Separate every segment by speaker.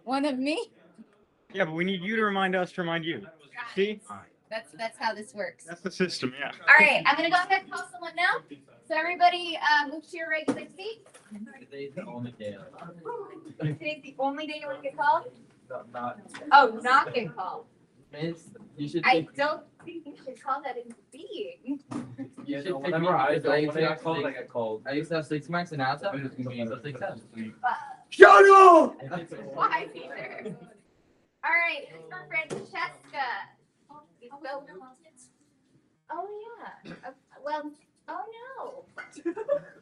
Speaker 1: One of me?
Speaker 2: Yeah, but we need you to remind us to remind you. See?
Speaker 1: That's how this works.
Speaker 2: That's the system, yeah.
Speaker 1: All right, I'm gonna go ahead and call someone now. So everybody, move to your regular seat.
Speaker 3: Today's the only day.
Speaker 1: Today's the only day you want to get called?
Speaker 3: Not.
Speaker 1: Oh, not get called.
Speaker 3: Miss, you should
Speaker 1: I
Speaker 3: take.
Speaker 1: don't think you should call that a being.
Speaker 3: You should take me. I got called. I got called. I used to have 6 marks in alpha. It was gonna be a success.
Speaker 2: Shut up!
Speaker 1: Why, Peter? All right, this is for Francesca. Oh yeah. Well, oh no.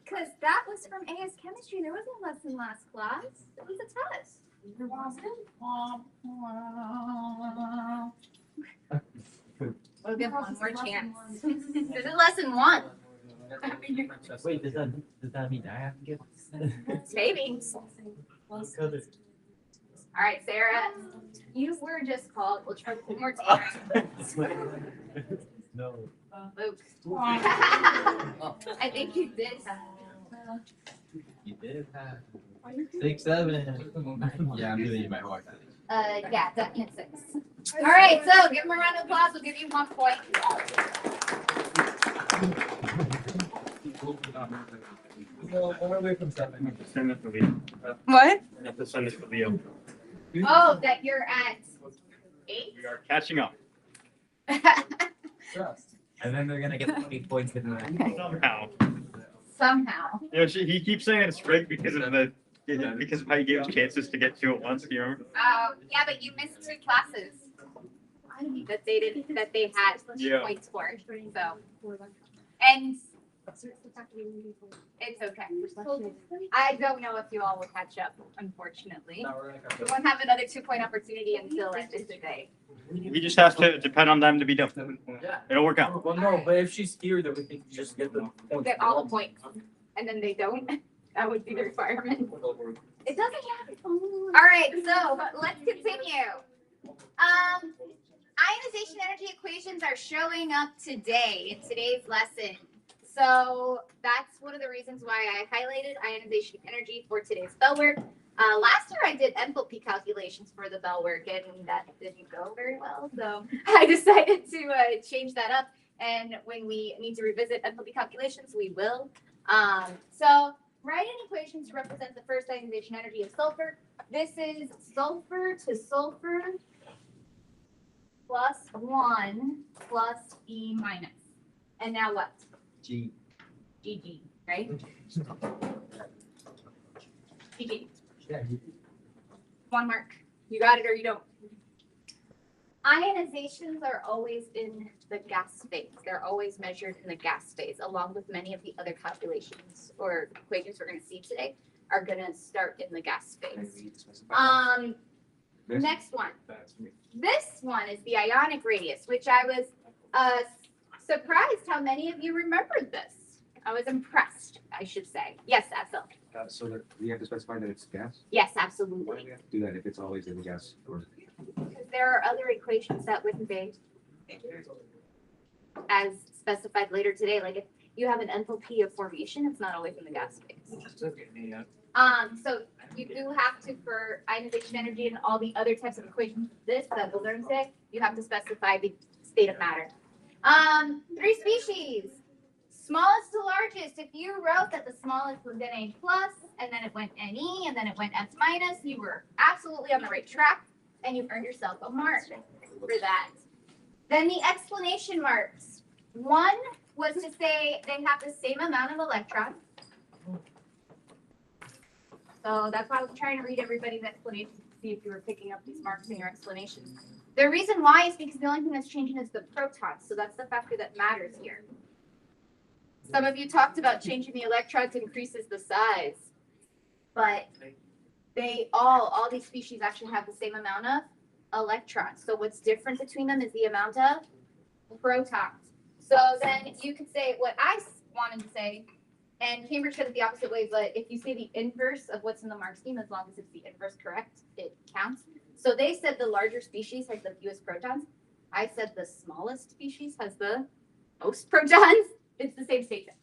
Speaker 1: Because that was from AS Chemistry. There was no lesson last class. It was a test. We'll give one more chance. This is lesson 1.
Speaker 3: Wait, does that mean I have to get?
Speaker 1: Maybe. All right, Sarah. You were just called. We'll try one more time.
Speaker 3: No.
Speaker 1: Luke. I think you did.
Speaker 3: You did have 6, 7. Yeah, I'm doing my heart.
Speaker 1: Yeah, definitely 6. All right, so give them a round of applause. We'll give you 1 point.
Speaker 3: No, we're away from 7.
Speaker 2: Send it to Leo.
Speaker 1: What?
Speaker 2: I have to send it to Leo.
Speaker 1: Oh, that you're at 8?
Speaker 2: We are catching up.
Speaker 3: And then they're gonna get 20 points in the
Speaker 2: Somehow.
Speaker 1: Somehow.
Speaker 2: You know, he keeps saying it's rigged because of how you gave us chances to get 2 at once. Do you remember?
Speaker 1: Yeah, but you missed 2 classes that they had points for. So, and it's okay. I don't know if you all will catch up, unfortunately. We won't have another 2-point opportunity until end of the day.
Speaker 2: We just have to depend on them to be done.
Speaker 3: Yeah.
Speaker 2: It'll work out.
Speaker 3: Well, no, but if she's here, then we can just get the points.
Speaker 1: Get all the points, and then they don't. That would be the requirement. It doesn't happen. All right, so let's continue. Ionization energy equations are showing up today in today's lesson. So that's one of the reasons why I highlighted ionization energy for today's bell work. Last year I did enthalpy calculations for the bell work, and that didn't go very well. So I decided to change that up. And when we need to revisit enthalpy calculations, we will. So write an equation to represent the first ionization energy of sulfur. This is sulfur to sulfur plus 1 plus E minus. And now what?
Speaker 3: G.
Speaker 1: GG, right? GG. 1 mark. You got it or you don't. Ionizations are always in the gas phase. They're always measured in the gas phase, along with many of the other calculations or equations we're going to see today are going to start in the gas phase. Next one. This one is the ionic radius, which I was surprised how many of you remembered this. I was impressed, I should say. Yes, absolutely.
Speaker 4: So that we have to specify that it's gas?
Speaker 1: Yes,
Speaker 4: Why do
Speaker 1: absolutely.
Speaker 4: we have to do that if it's always in the gas? Or
Speaker 1: Because there are other equations that wouldn't be as specified later today. Like if you have an enthalpy of formation, it's not always in the gas phase. So you do have to, for ionization energy and all the other types of equations, that we'll learn today, you have to specify the state of matter. 3 species. Smallest to largest. If you wrote that the smallest was Na plus, and then it went Ne, and then it went S minus, you were absolutely on the right track, and you earned yourself a mark for that. Then the explanation marks. 1 was to say they have the same amount of electrons. So that's why I was trying to read everybody's explanation to see if you were picking up these marks in your explanation. The reason why is because the only thing that's changing is the protons. So that's the factor that matters here. Some of you talked about changing the electrons increases the size, but they all these species actually have the same amount of electrons. So what's different between them is the amount of protons. So then you could say what I wanted to say, and Cambridge said it the opposite way, but if you say the inverse of what's in the mark scheme, as long as it's the inverse correct, it counts. So they said the larger species has the fewest protons. I said the smallest species has the most protons. It's the same statement.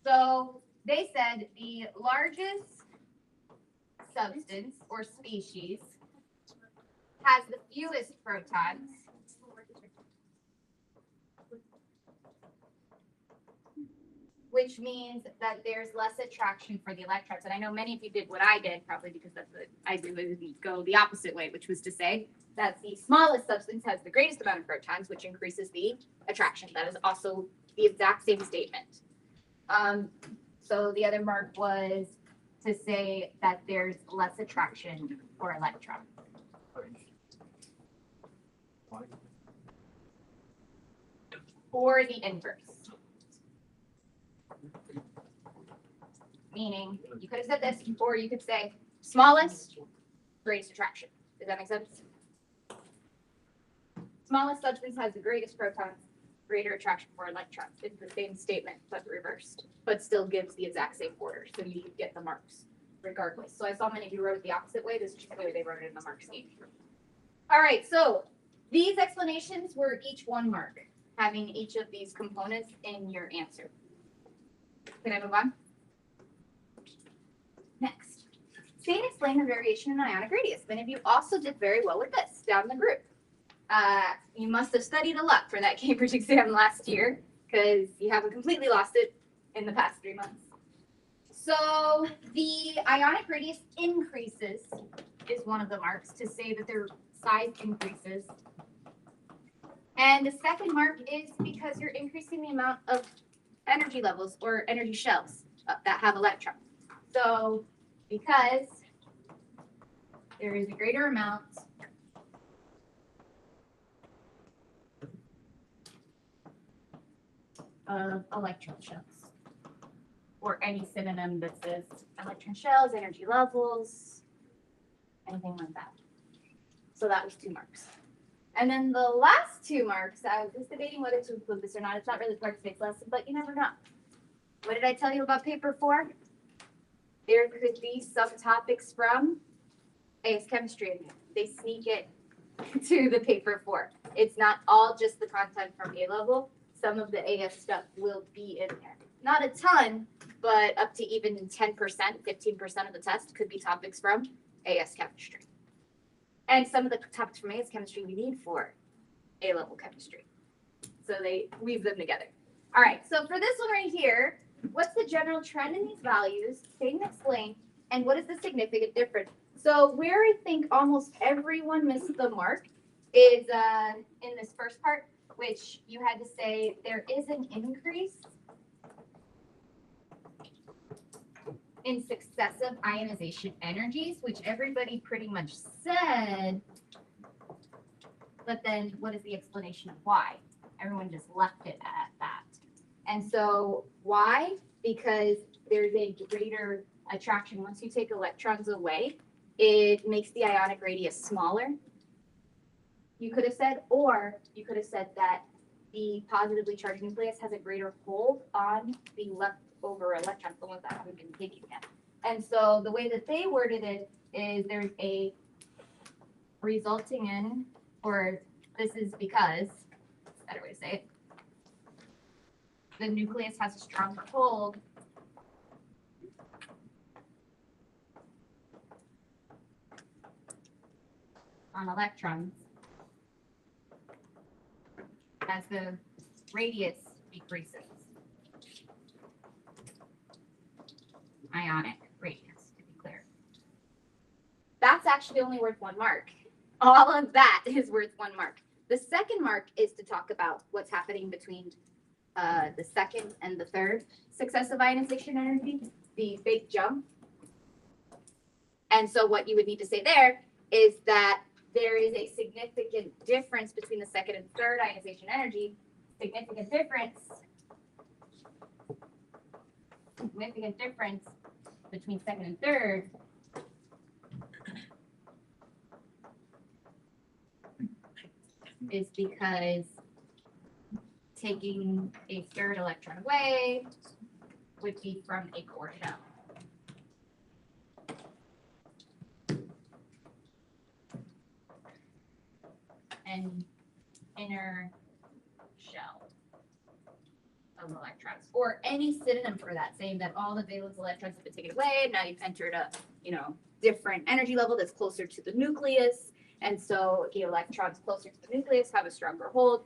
Speaker 1: So they said the largest substance or species has the fewest protons. Which means that there's less attraction for the electrons. And I know many of you did what I did, probably because that's what I do, is go the opposite way, which was to say that the smallest substance has the greatest amount of protons, which increases the attraction. That is also the exact same statement. So the other mark was to say that there's less attraction for electrons. Or the inverse. Meaning, you could have said this, or you could say smallest, greatest attraction. Does that make sense? Smallest substance has the greatest protons, greater attraction for electrons. It's the same statement, but reversed, but still gives the exact same order. So you get the marks regardless. So I saw many of you wrote it the opposite way. This is just the way they wrote it in the mark scheme. All right, so these explanations were each 1 mark, having each of these components in your answer. Can I move on? Next, say and explain the variation in ionic radius. Many of you also did very well with this down the group. You must have studied a lot for that Cambridge exam last year because you haven't completely lost it in the past 3 months. So the ionic radius increases is one of the marks to say that their size increases. And the second mark is because you're increasing the amount of energy levels or energy shells that have electrons. So because there is a greater amount of electron shells, or any synonym that says electron shells, energy levels, anything like that. So that was 2 marks. And then the last 2 marks, I was just debating whether to include this or not. It's not really part of today's lesson, but you never know. What did I tell you about paper 4? There could be subtopics from AS chemistry in there. They sneak it to the paper 4. It's not all just the content from A level. Some of the AS stuff will be in there. Not a ton, but up to even 10%, 15% of the test could be topics from AS chemistry. And some of the topics from AS chemistry we need for A level chemistry. So they weave them together. All right, so for this one right here, what's the general trend in these values? State and explain, and what is the significant difference? So where I think almost everyone missed the mark is in this first part, which you had to say there is an increase in successive ionization energies, which everybody pretty much said. But then what is the explanation of why? Everyone just left it at that. And so why? Because there's a greater attraction. Once you take electrons away, it makes the ionic radius smaller. You could have said, or you could have said that the positively charged nucleus has a greater hold on the leftover electrons, the ones that haven't been taken yet. And so the way that they worded it is there's a resulting in, or this is because, better way to say it, the nucleus has a stronger hold on electrons as the radius decreases. Ionic radius, to be clear. That's actually only worth 1 mark. All of that is worth 1 mark. The second mark is to talk about what's happening between the second and the third successive ionization energy, the big jump. And so what you would need to say there is that there is a significant difference between the second and third ionization energy. Significant difference between second and third is because taking a third electron away would be from a core shell. An inner shell of electrons, or any synonym for that, saying that all the valence electrons have been taken away, and now you've entered a, different energy level that's closer to the nucleus, And so the electrons closer to the nucleus have a stronger hold.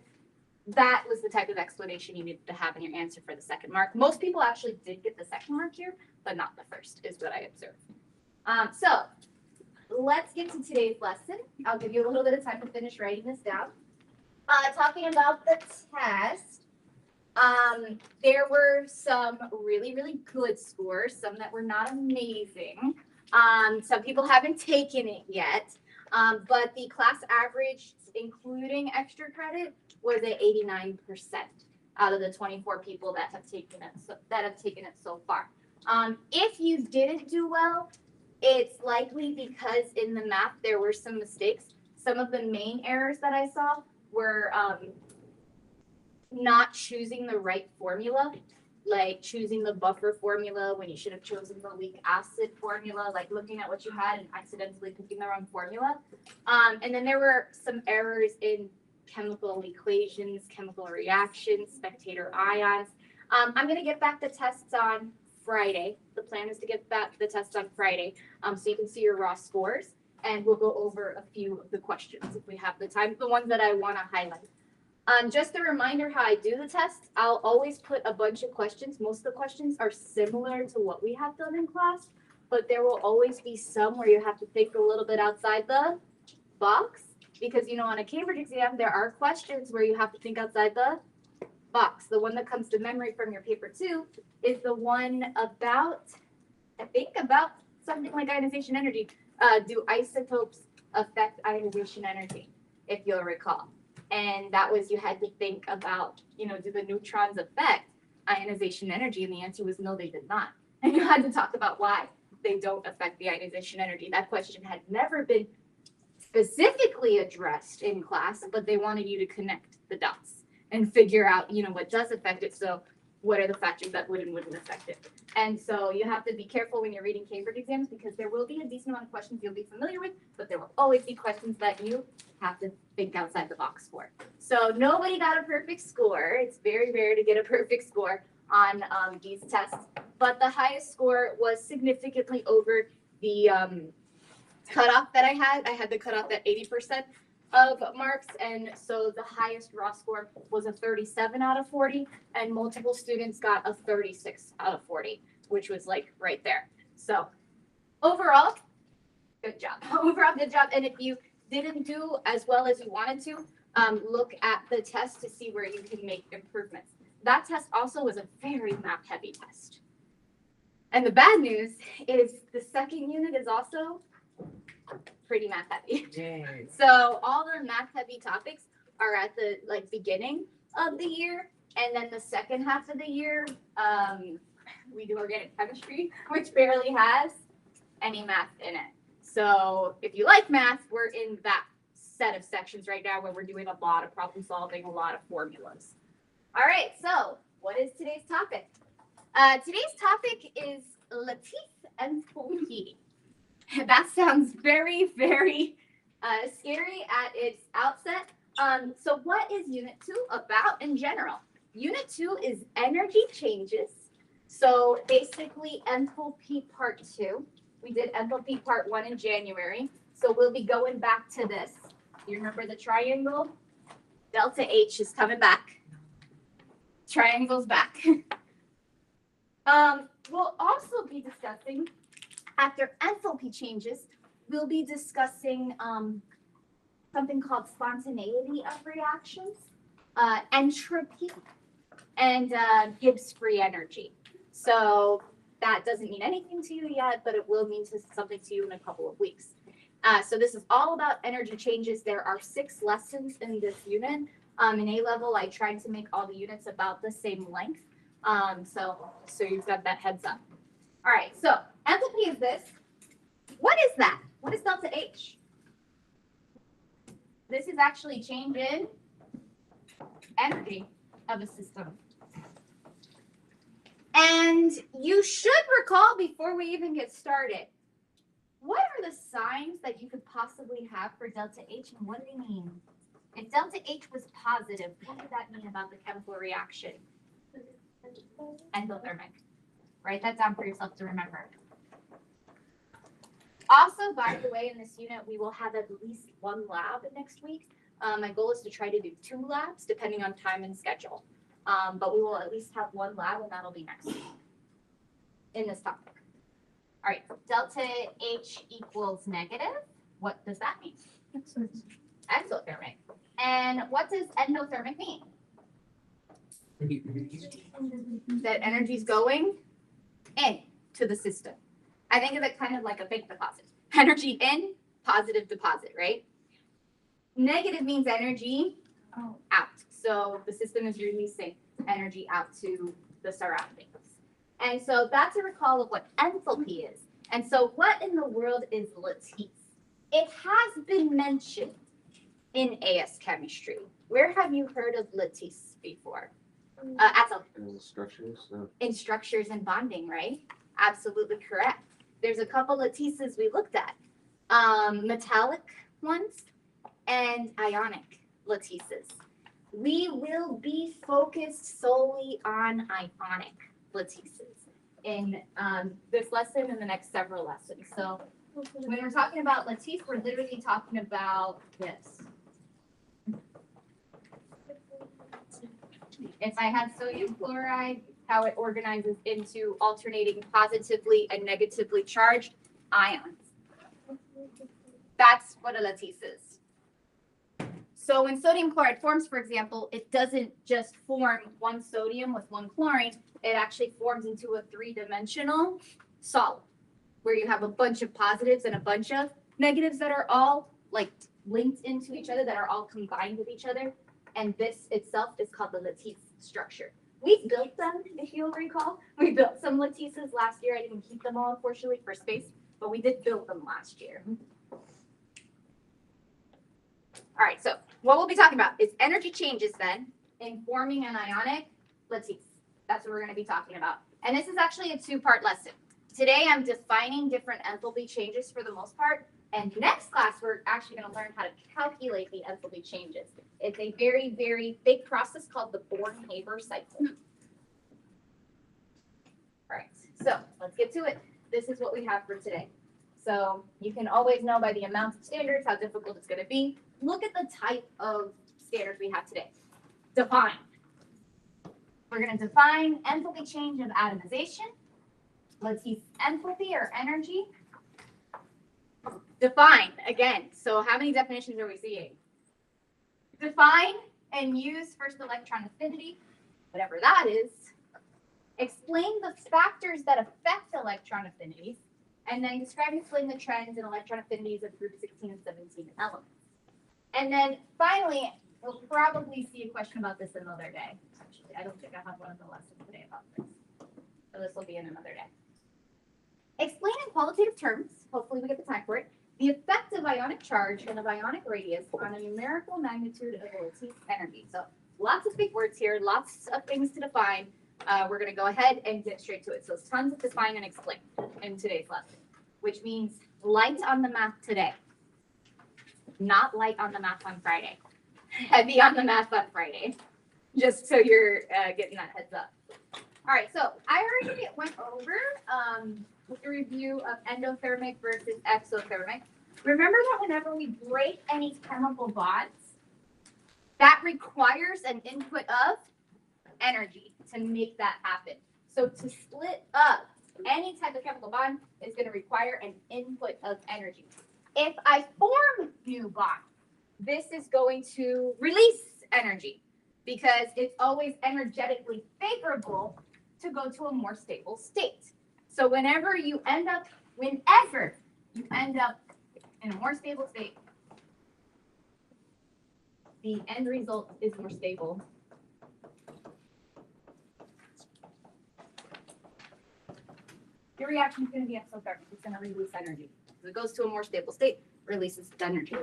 Speaker 1: That was the type of explanation you needed to have in your answer for the second mark. Most people actually did get the second mark here, but not the first, is what I observed. So let's get to today's lesson. I'll give you a little bit of time to finish writing this down. Talking about the test, there were some really, really good scores, some that were not amazing. Some people haven't taken it yet, but the class average, including extra credit, was at 89% out of the 24 people that have taken it so far. If you didn't do well, it's likely because in the math there were some mistakes. Some of the main errors that I saw were not choosing the right formula, like choosing the buffer formula when you should have chosen the weak acid formula, like looking at what you had and accidentally picking the wrong formula. And then there were some errors in chemical equations, chemical reactions, spectator ions. I'm going to get back the tests on Friday. The plan is to get back the tests on Friday, so you can see your raw scores, and we'll go over a few of the questions if we have the time, the ones that I want to highlight. Just a reminder how I do the test. I'll always put a bunch of questions. Most of the questions are similar to what we have done in class, but there will always be some where you have to think a little bit outside the box, because, you know, on a Cambridge exam, there are questions where you have to think outside the box. The one that comes to memory from your paper 2 is the one about, I think, about something like ionization energy. Do isotopes affect ionization energy, if you'll recall? And that was, you had to think about, you know, do the neutrons affect ionization energy? And the answer was no, they did not. And you had to talk about why they don't affect the ionization energy. That question had never been specifically addressed in class, but they wanted you to connect the dots and figure out, you know, what does affect it. So what are the factors that would and wouldn't affect it? And so you have to be careful when you're reading Cambridge exams, because there will be a decent amount of questions you'll be familiar with, but there will always be questions that you have to think outside the box for. So nobody got a perfect score. It's very rare to get a perfect score on these tests, but the highest score was significantly over the cutoff that I had. I had the cutoff at 80% of marks, and so the highest raw score was a 37 out of 40, and multiple students got a 36 out of 40, which was like right there. So overall, good job. Overall, good job. And if you didn't do as well as you wanted to, look at the test to see where you can make improvements. That test also was a very math heavy test. And the bad news is the second unit is also pretty math heavy.
Speaker 3: Yay.
Speaker 1: So all the math heavy topics are at the beginning of the year, and then the second half of the year, we do organic chemistry, which barely has any math in it. So if you like math, we're in that set of sections right now where we're doing a lot of problem solving, a lot of formulas. All right, so what is today's topic? Today's topic is Latif Enthalpy. That sounds very, very scary at its outset. So what is Unit 2 about in general? Unit 2 is energy changes. So basically enthalpy part 2. We did enthalpy part 1 in January. So we'll be going back to this. You remember the triangle? Delta H is coming back. Triangle's back. We'll also be discussing, after enthalpy changes, we'll be discussing something called spontaneity of reactions, entropy, and Gibbs free energy. So that doesn't mean anything to you yet, but it will mean something to you in a couple of weeks. So this is all about energy changes. There are 6 lessons in this unit. In A level, I tried to make all the units about the same length. So you've got that heads up. All right, so enthalpy is this. What is that? What is delta H? This is actually change in energy of a system. And you should recall, before we even get started, what are the signs that you could possibly have for delta H, and what do they mean? If delta H was positive, what would that mean about the chemical reaction? Endothermic. Write that down for yourself to remember. Also, by the way, in this unit, we will have at least one lab next week. My goal is to try to do 2 labs, depending on time and schedule. But we will at least have 1 lab, and that'll be next week in this topic. All right, delta H equals negative. What does that mean? Exothermic. And what does endothermic mean? That energy's going in to the system. I think of it kind of like a bank deposit. Energy in, positive deposit, right? Negative means energy out. So the system is releasing energy out to the surroundings. And so that's a recall of what enthalpy is. And so what in the world is lattice? It has been mentioned in AS chemistry. Where have you heard of lattice before?
Speaker 4: Structures.
Speaker 1: In structures and bonding, right? Absolutely correct. There's a couple lattices we looked at. Metallic ones and ionic lattices. We will be focused solely on ionic lattices in this lesson and the next several lessons. So when we're talking about lattice, we're literally talking about this. If I had sodium chloride, how it organizes into alternating positively and negatively charged ions. That's what a lattice is. So when sodium chloride forms, for example, it doesn't just form one sodium with one chlorine. It actually forms into a 3-dimensional solid where you have a bunch of positives and a bunch of negatives that are all like linked into each other, that are all combined with each other. And this itself is called the lattice structure. We built them, if you'll recall. We built some lattices last year. I didn't keep them all, unfortunately, for space, but we did build them last year. All right, so what we'll be talking about is energy changes then in forming an ionic lattice. That's what we're going to be talking about. And this is actually a 2-part lesson. Today, I'm defining different enthalpy changes for the most part. And next class, we're actually going to learn how to calculate the enthalpy changes. It's a very, very big process called the Born-Haber cycle. All right, so let's get to it. This is what we have for today. So you can always know by the amount of standards how difficult it's going to be. Look at the type of standards we have today. Define. We're going to define enthalpy change of atomization. Let's use enthalpy or energy. Define, again, so how many definitions are we seeing? Define and use first electron affinity, whatever that is. Explain the factors that affect electron affinities, and then describe and explain the trends in electron affinities of group 16 and 17 elements. And then finally, we'll probably see a question about this another day. Actually, I don't think I have one of the lessons today about this. So this will be in another day. Explain in qualitative terms, hopefully we get the time for it, the effect of ionic charge and of ionic radius on a numerical magnitude of a lattice energy. So lots of big words here, lots of things to define. We're going to go ahead and get straight to it. So it's tons of define and explain in today's lesson, which means light on the math today, not light on the math on Friday. Heavy on the math on Friday, just so you're getting that heads up. All right, so I already went over the review of endothermic versus exothermic. Remember that whenever we break any chemical bonds, that requires an input of energy to make that happen. So to split up any type of chemical bond is going to require an input of energy. If I form new bonds, this is going to release energy because it's always energetically favorable to go to a more stable state. So whenever you end up in a more stable state, the end result is more stable. Your reaction is going to be exothermic. It's going to release energy. As it goes to a more stable state, releases energy.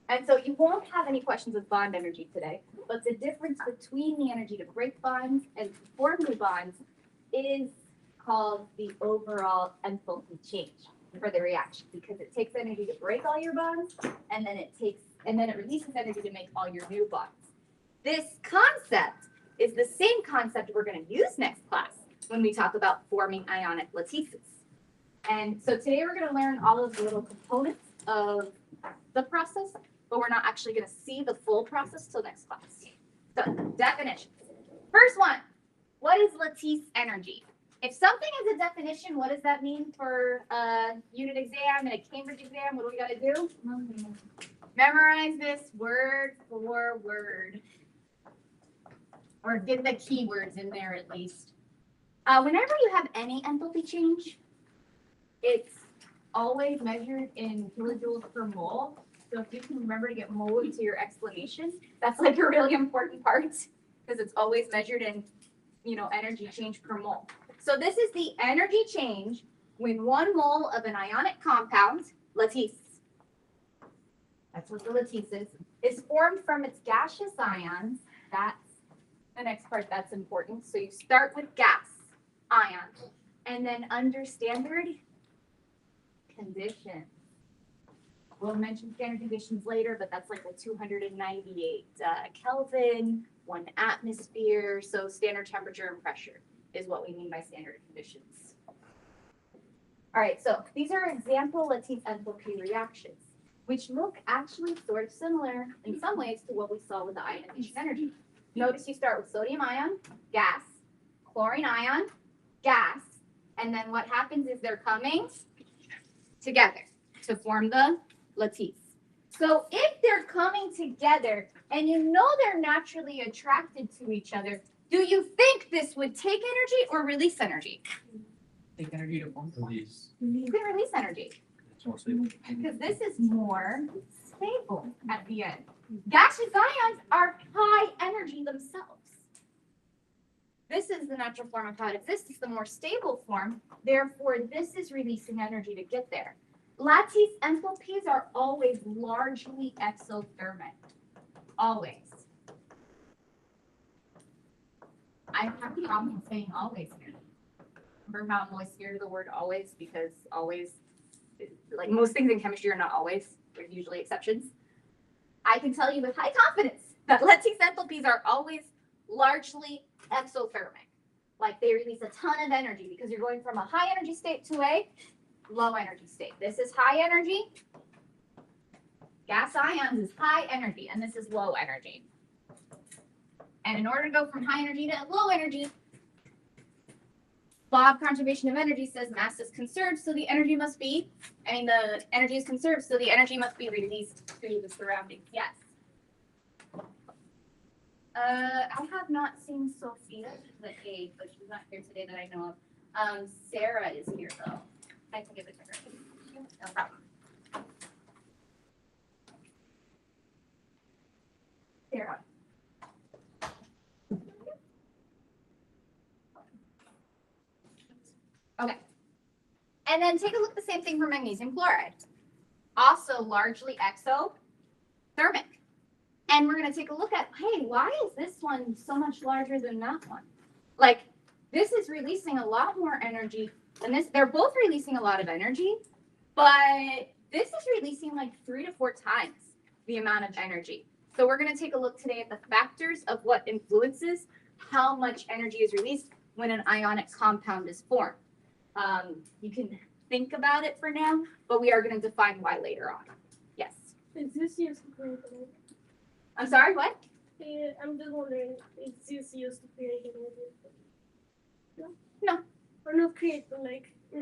Speaker 1: And so you won't have any questions with bond energy today, but the difference between the energy to break bonds and to form new bonds is called the overall enthalpy change for the reaction, because it takes energy to break all your bonds, and then it releases energy to make all your new bonds. This concept is the same concept we're going to use next class when we talk about forming ionic lattices. And so today we're going to learn all of the little components of the process, but we're not actually going to see the full process till next class. So definitions. First one, what is lattice energy? If something is a definition, what does that mean for a unit exam and a Cambridge exam? What do we got to do? Memorize this word for word. Or get the keywords in there at least. Whenever you have any enthalpy change, it's always measured in kilojoules per mole. So if you can remember to get mole into your explanation, that's like a really important part because it's always measured in, energy change per mole. So this is the energy change when 1 mole of an ionic compound, lattice, that's what the lattice is formed from its gaseous ions. That's the next part that's important. So you start with gas, ion, and then under standard conditions. We'll mention standard conditions later, but that's like a 298 Kelvin, 1 atmosphere. So standard temperature and pressure is what we mean by standard conditions. All right, so these are example lattice enthalpy reactions, which look actually sort of similar in some ways to what we saw with the ionization energy. Notice you start with sodium ion, gas, chlorine ion, gas, and then what happens is they're coming together to form the lattice. So if they're coming together and they're naturally attracted to each other, do you think this would take energy or release energy?
Speaker 3: Take energy to form these.
Speaker 1: You can release energy
Speaker 3: It's more stable.
Speaker 1: because this is more stable at the end. Gaseous ions are high energy themselves. This is the natural form of how it exists. It's the more stable form. Therefore, this is releasing energy to get there. Lattice enthalpies are always largely exothermic. Always. I have the problem saying always here. Remember how I'm always scared of the word always because always, like most things in chemistry are not always. There's usually exceptions. I can tell you with high confidence that lattice enthalpies are always largely exothermic. Like they release a ton of energy because you're going from a high energy state to a low energy state. This is high energy. Gas ions is high energy, and this is low energy. And in order to go from high energy to low energy, law of conservation of energy says mass is conserved, so the energy must be, the energy is conserved, so the energy must be released to the surroundings. Yes. I have not seen Sophia, the A, but she's not here today that I know of. Sarah is here though. I can give it to her. No problem. Sarah. Okay. And then take a look at the same thing for magnesium chloride. Also largely exothermic. And we're going to take a look at, hey, why is this one so much larger than that one? Like, this is releasing a lot more energy than this. They're both releasing a lot of energy, but this is releasing like 3 to 4 times the amount of energy. So we're going to take a look today at the factors of what influences how much energy is released when an ionic compound is formed. You can think about it for now, but we are going to define why later on. Yes.
Speaker 5: Is this used to create energy?
Speaker 1: I'm sorry, what?
Speaker 5: I'm just wondering, is this used to create energy?
Speaker 1: No.
Speaker 5: Or not create, but like, not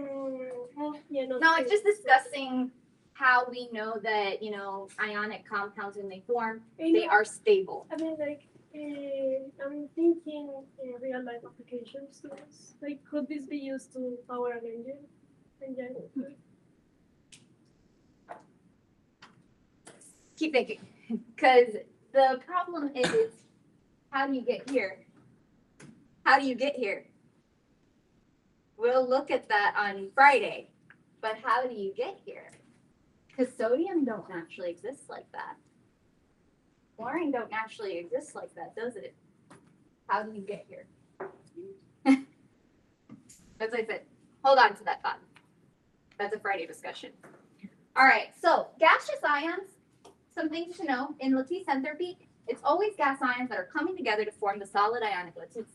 Speaker 1: No,
Speaker 5: create.
Speaker 1: it's just discussing how we know that, ionic compounds, when they form, they are stable.
Speaker 5: I mean, like, I'm thinking real life applications to this. Like, could this be used to power an engine?
Speaker 1: Keep thinking, because the problem is, how do you get here? How do you get here? We'll look at that on Friday, but how do you get here? Because sodium don't naturally exist like that. Chlorine don't naturally exist like that, does it? How do you get here? As I said, hold on to that thought. That's a Friday discussion. All right, so gaseous ions, some things to know. In lattice enthalpy, it's always gas ions that are coming together to form the solid ionic lattice.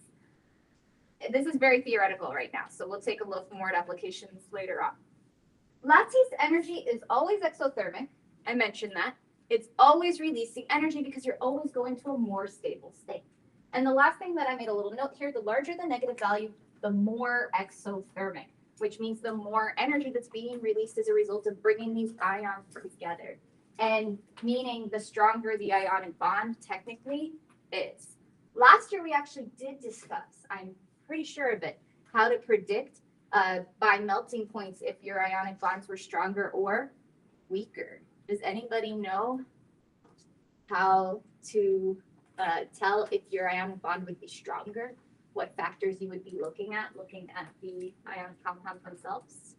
Speaker 1: this is very theoretical right now, so we'll take a look more at applications later on. Lattice energy is always exothermic. I mentioned that. It's always releasing energy because you're always going to a more stable state. And the last thing that I made a little note here, the larger the negative value, the more exothermic, which means the more energy that's being released as a result of bringing these ions together. And meaning the stronger the ionic bond technically is. Last year, we actually did discuss, I'm pretty sure of it, how to predict by melting points if your ionic bonds were stronger or weaker. Does anybody know how to tell if your ionic bond would be stronger? What factors you would be looking at the ionic compounds themselves?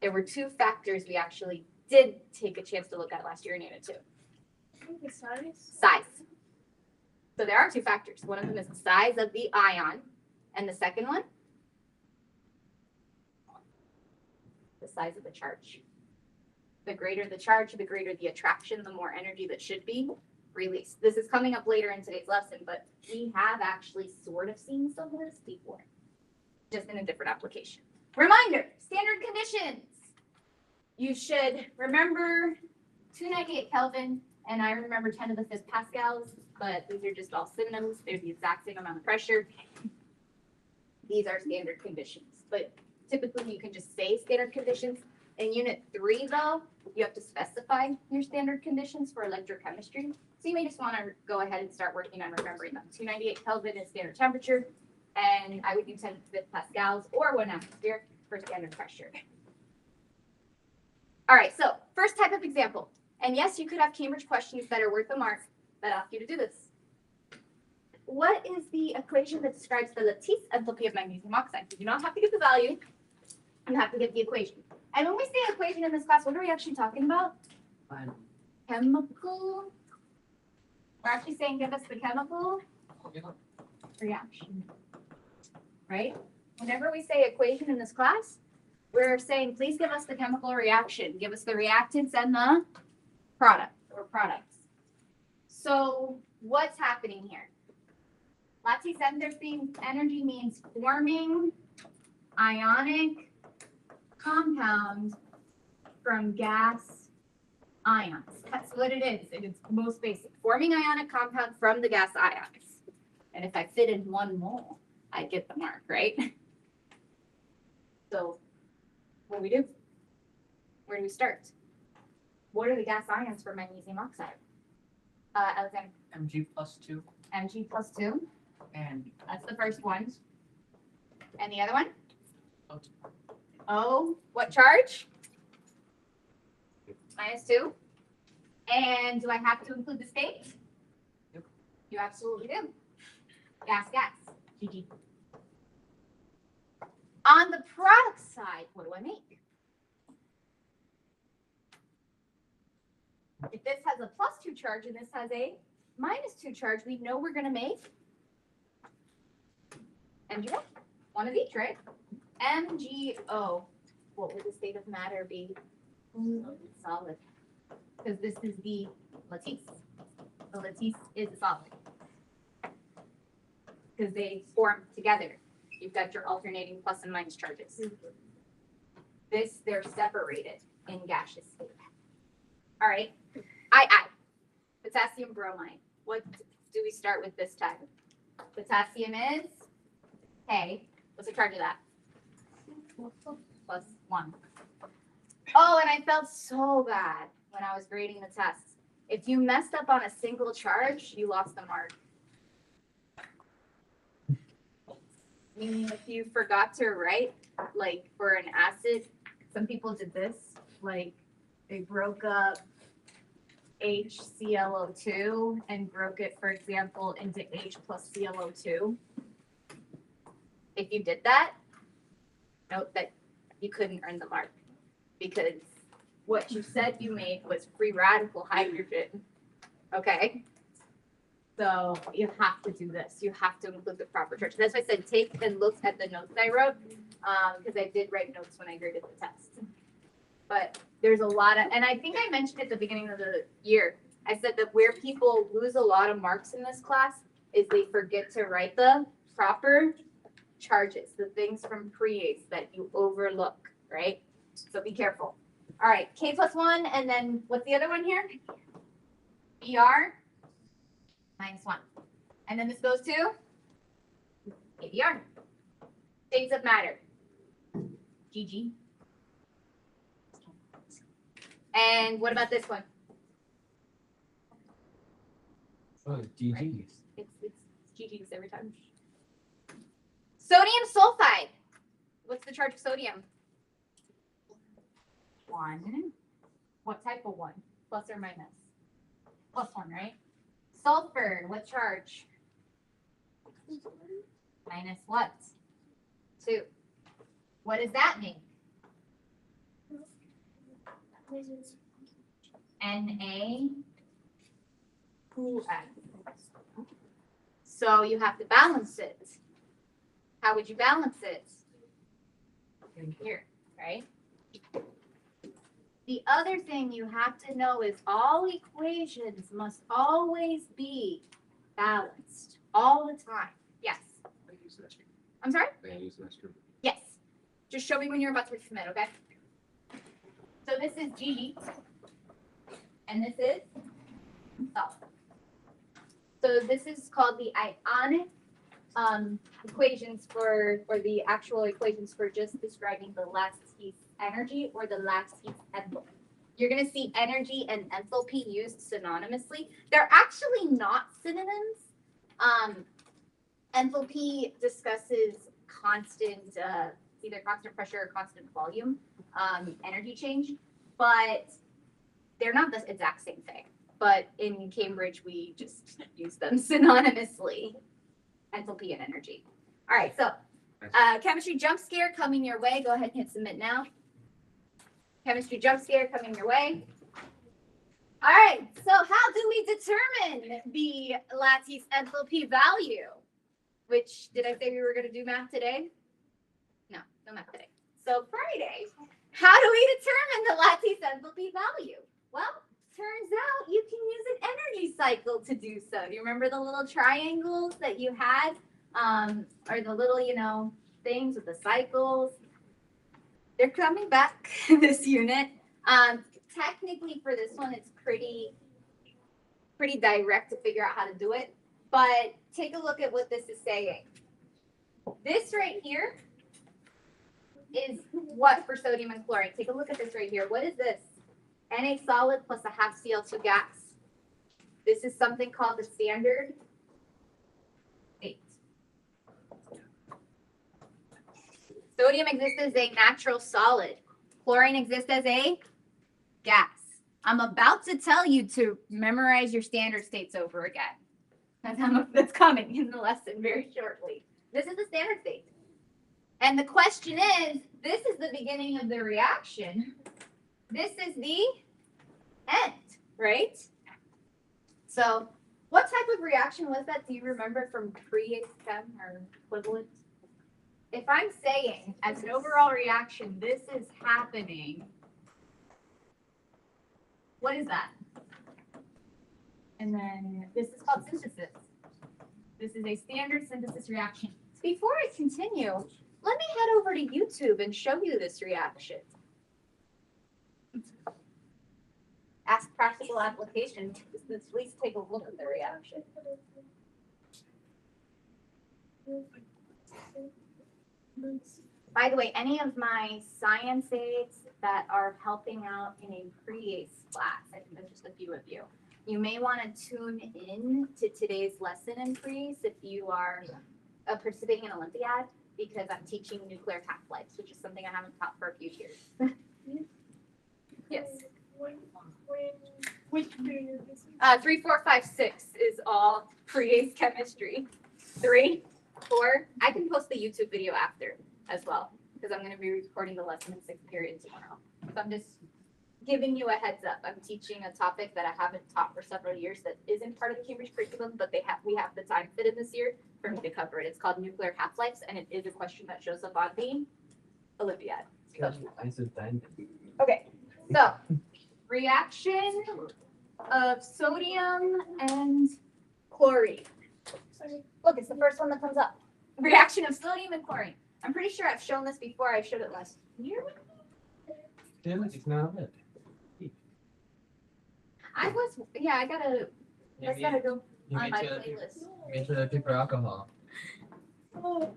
Speaker 1: There were two factors we actually did take a chance to look at last year in Unit 2.
Speaker 5: I think the size.
Speaker 1: Size. So there are two factors. One of them is the size of the ion, and the second one, the size of the charge. The greater the charge, the greater the attraction, the more energy that should be released. This is coming up later in today's lesson, but we have actually sort of seen some of this before, just in a different application. Reminder, standard conditions. You should remember 298 Kelvin, and I remember 10 to the 5th pascals, but these are just all synonyms. They're the exact same amount of pressure. These are standard conditions, but typically you can just say standard conditions. In Unit 3, though, you have to specify your standard conditions for electrochemistry. So you may just want to go ahead and start working on remembering them. 298 Kelvin is standard temperature, and I would do 10 to the 5th pascals or 1 atmosphere for standard pressure. All right, so first type of example. And yes, you could have Cambridge questions that are worth a mark that ask you to do this. What is the equation that describes the lattice enthalpy of magnesium oxide? You do not have to get the value. You have to get the equation. And when we say equation in this class, what are we actually talking about? Chemical. We're actually saying give us the chemical reaction, right? Whenever we say equation in this class, we're saying please give us the chemical reaction. Give us the reactants and the product or products. So what's happening here? Lattice enthalpy energy means forming ionic compounds from gas ions. That's what it is. It is most basic. Forming ionic compound from the gas ions. And if I fit in 1 mole, I get the mark, right? So what do we do? Where do we start? What are the gas ions for magnesium oxide? Alexander.
Speaker 3: Mg+2.
Speaker 1: Mg+2.
Speaker 3: And
Speaker 1: That's the first one. And the other one?
Speaker 3: O2.
Speaker 1: Oh, what charge? -2. And do I have to include the state?
Speaker 3: Yep.
Speaker 1: You absolutely do. Gas, gas. GG. On the product side, what do I make? If this has a +2 charge and this has a -2 charge, we know we're going to make MgO. One of each, right? MgO. What would the state of matter be? Solid. Because this is the lattice. The lattice is a solid. Because they form together. You've got your alternating plus and minus charges. This, they're separated in gaseous state. All right. Potassium bromide. What do we start with this time? Potassium is K. What's the charge of that? +1. Oh, and I felt so bad when I was grading the test. If you messed up on a single charge, you lost the mark. Meaning if you forgot to write, like for an acid, some people did this, like they broke up HClO2 and broke it, for example, into H plus ClO2. If you did that, note that you couldn't earn the mark because what you said you made was free radical hydrogen. Okay? So you have to do this. You have to include the proper charge. That's why I said take and look at the notes I wrote because I did write notes when I graded the test. But there's a lot of, and I think I mentioned at the beginning of the year, I said that where people lose a lot of marks in this class is they forget to write the proper charges, the things from pre-ACE that you overlook, right? So be careful. All right, K plus 1, and then what's the other one here? BR minus 1. And then this goes to ABR. States of matter. GG. And what about this one?
Speaker 3: Oh, GG.
Speaker 1: It's GG's every time. Sodium sulfide. What's the charge of sodium? 1. What type of 1? Plus or minus? Plus 1, right? Sulfur, what charge? Minus what? 2. What does that mean? Na2N. So you have to balance it. How would you balance it? In here, right? The other thing you have to know is all equations must always be balanced all the time. Yes. I'm sorry? Yes. Just show me when you're about to submit, okay? So this is G, and this is salt. So this is called the ionic equations for, or the actual equations for just describing the lattice energy or the lattice enthalpy. You're going to see energy and enthalpy used synonymously. They're actually not synonyms. Enthalpy discusses constant, either constant pressure or constant volume energy change, but they're not the exact same thing. But in Cambridge, we just use them synonymously, enthalpy and energy. All right, so chemistry jump scare coming your way. Go ahead and hit submit now. Chemistry jump scare coming your way. All right, so how do we determine the lattice enthalpy value? Which, did I say we were going to do math today? No, no math today. So Friday, how do we determine the lattice enthalpy value? Well, turns out you can use an energy cycle to do so. Do you remember the little triangles that you had? Or the little, things with the cycles? They're coming back this unit. Technically for this one, it's pretty direct to figure out how to do it. But take a look at what this is saying. This right here is what for sodium and chlorine? Take a look at this right here. What is this? Na solid plus a half Cl2 gas. This is something called the standard state. Sodium exists as a natural solid. Chlorine exists as a gas. I'm about to tell you to memorize your standard states over again. That's coming in the lesson very shortly. This is the standard state. And the question is, this is the beginning of the reaction. This is the end, right? So what type of reaction was that? Do you remember from pre-ACE chem or equivalent? If I'm saying as an overall reaction, this is happening, what is that? And then this is called synthesis. This is a standard synthesis reaction. Before I continue, let me head over to YouTube and show you this reaction. Ask practical application. Let's at least take a look at the reaction. By the way, any of my science aides that are helping out in a pre-ACE class, I think there's just a few of you, you may want to tune in to today's lesson in pre-ACE if you are participating in Olympiad, because I'm teaching nuclear half-lives, which is something I haven't taught for a few years. Yes.
Speaker 5: Which period is it?
Speaker 1: 3, 4, 5, 6 is all pre-ACE chemistry. 3, 4. I can post the YouTube video after as well, because I'm going to be recording the lesson in 6th period tomorrow. So I'm just giving you a heads up. I'm teaching a topic that I haven't taught for several years that isn't part of the Cambridge curriculum, but we have the time fit in this year for me to cover it. It's called nuclear half-lives, and it is a question that shows up on the Olympiad. Okay, so reaction of sodium and chlorine. Look, it's the first one that comes up. reaction of sodium and chlorine. I'm pretty sure I've shown this before. I showed it last year.
Speaker 3: Damn it, it's not it.
Speaker 1: I
Speaker 3: Maybe
Speaker 1: gotta go
Speaker 3: you
Speaker 1: on
Speaker 3: made
Speaker 1: my
Speaker 3: toilet
Speaker 1: playlist.
Speaker 3: made toilet paper alcohol.
Speaker 5: Oh.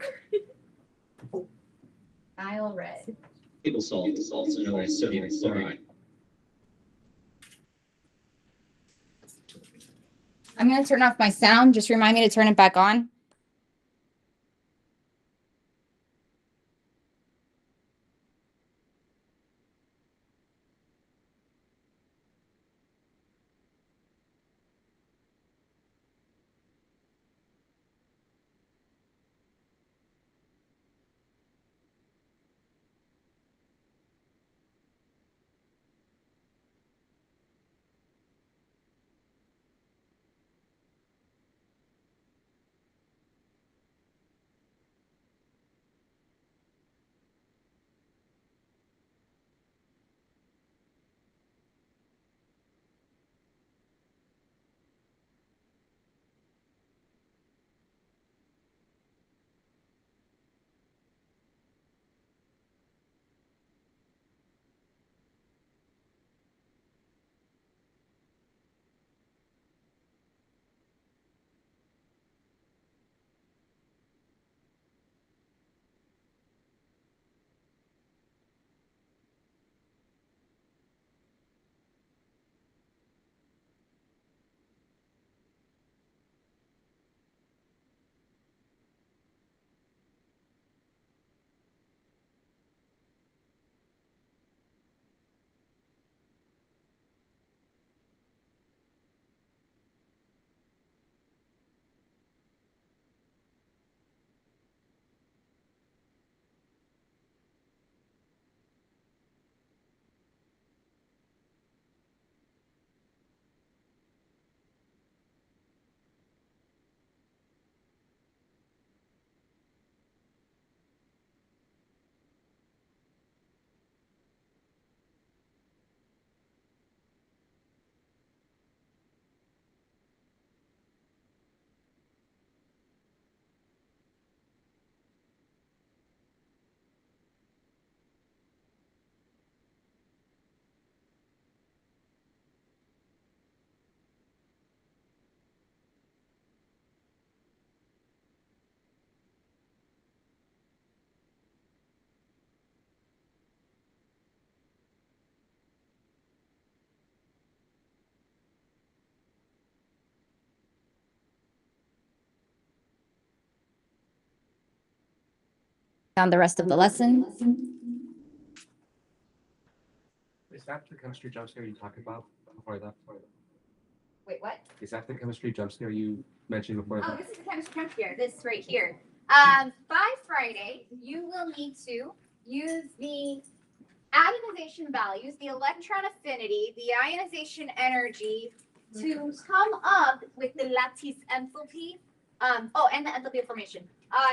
Speaker 1: Nile red.
Speaker 6: Table salt is also known as sodium chloride.
Speaker 1: I'm gonna turn off my sound. Just remind me to turn it back on. On the rest of the lesson.
Speaker 4: Is that the chemistry jump scare you talked about before that?
Speaker 1: Wait, what?
Speaker 4: Is that the chemistry jump scare you mentioned before
Speaker 1: Oh,
Speaker 4: that?
Speaker 1: this is the chemistry jump scare. This right here. By Friday, you will need to use the ionization values, the electron affinity, the ionization energy to come up with the lattice enthalpy. And the enthalpy of formation.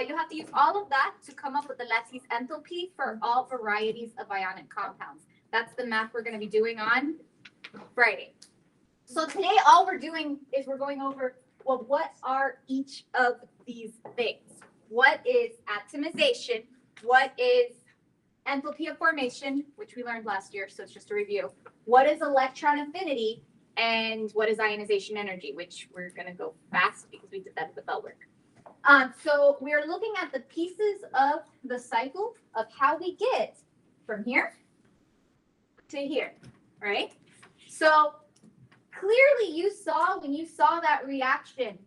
Speaker 1: You have to use all of that to come up with the lattice enthalpy for all varieties of ionic compounds. That's the math we're going to be doing on Friday. So today, all we're doing is we're going over, well, what are each of these things? What is atomization? What is enthalpy of formation, which we learned last year, so it's just a review. What is electron affinity? And what is ionization energy, which we're going to go fast because we did that with the bell work. So we're looking at the pieces of the cycle of how we get from here to here, right? So clearly you saw when you saw that reaction,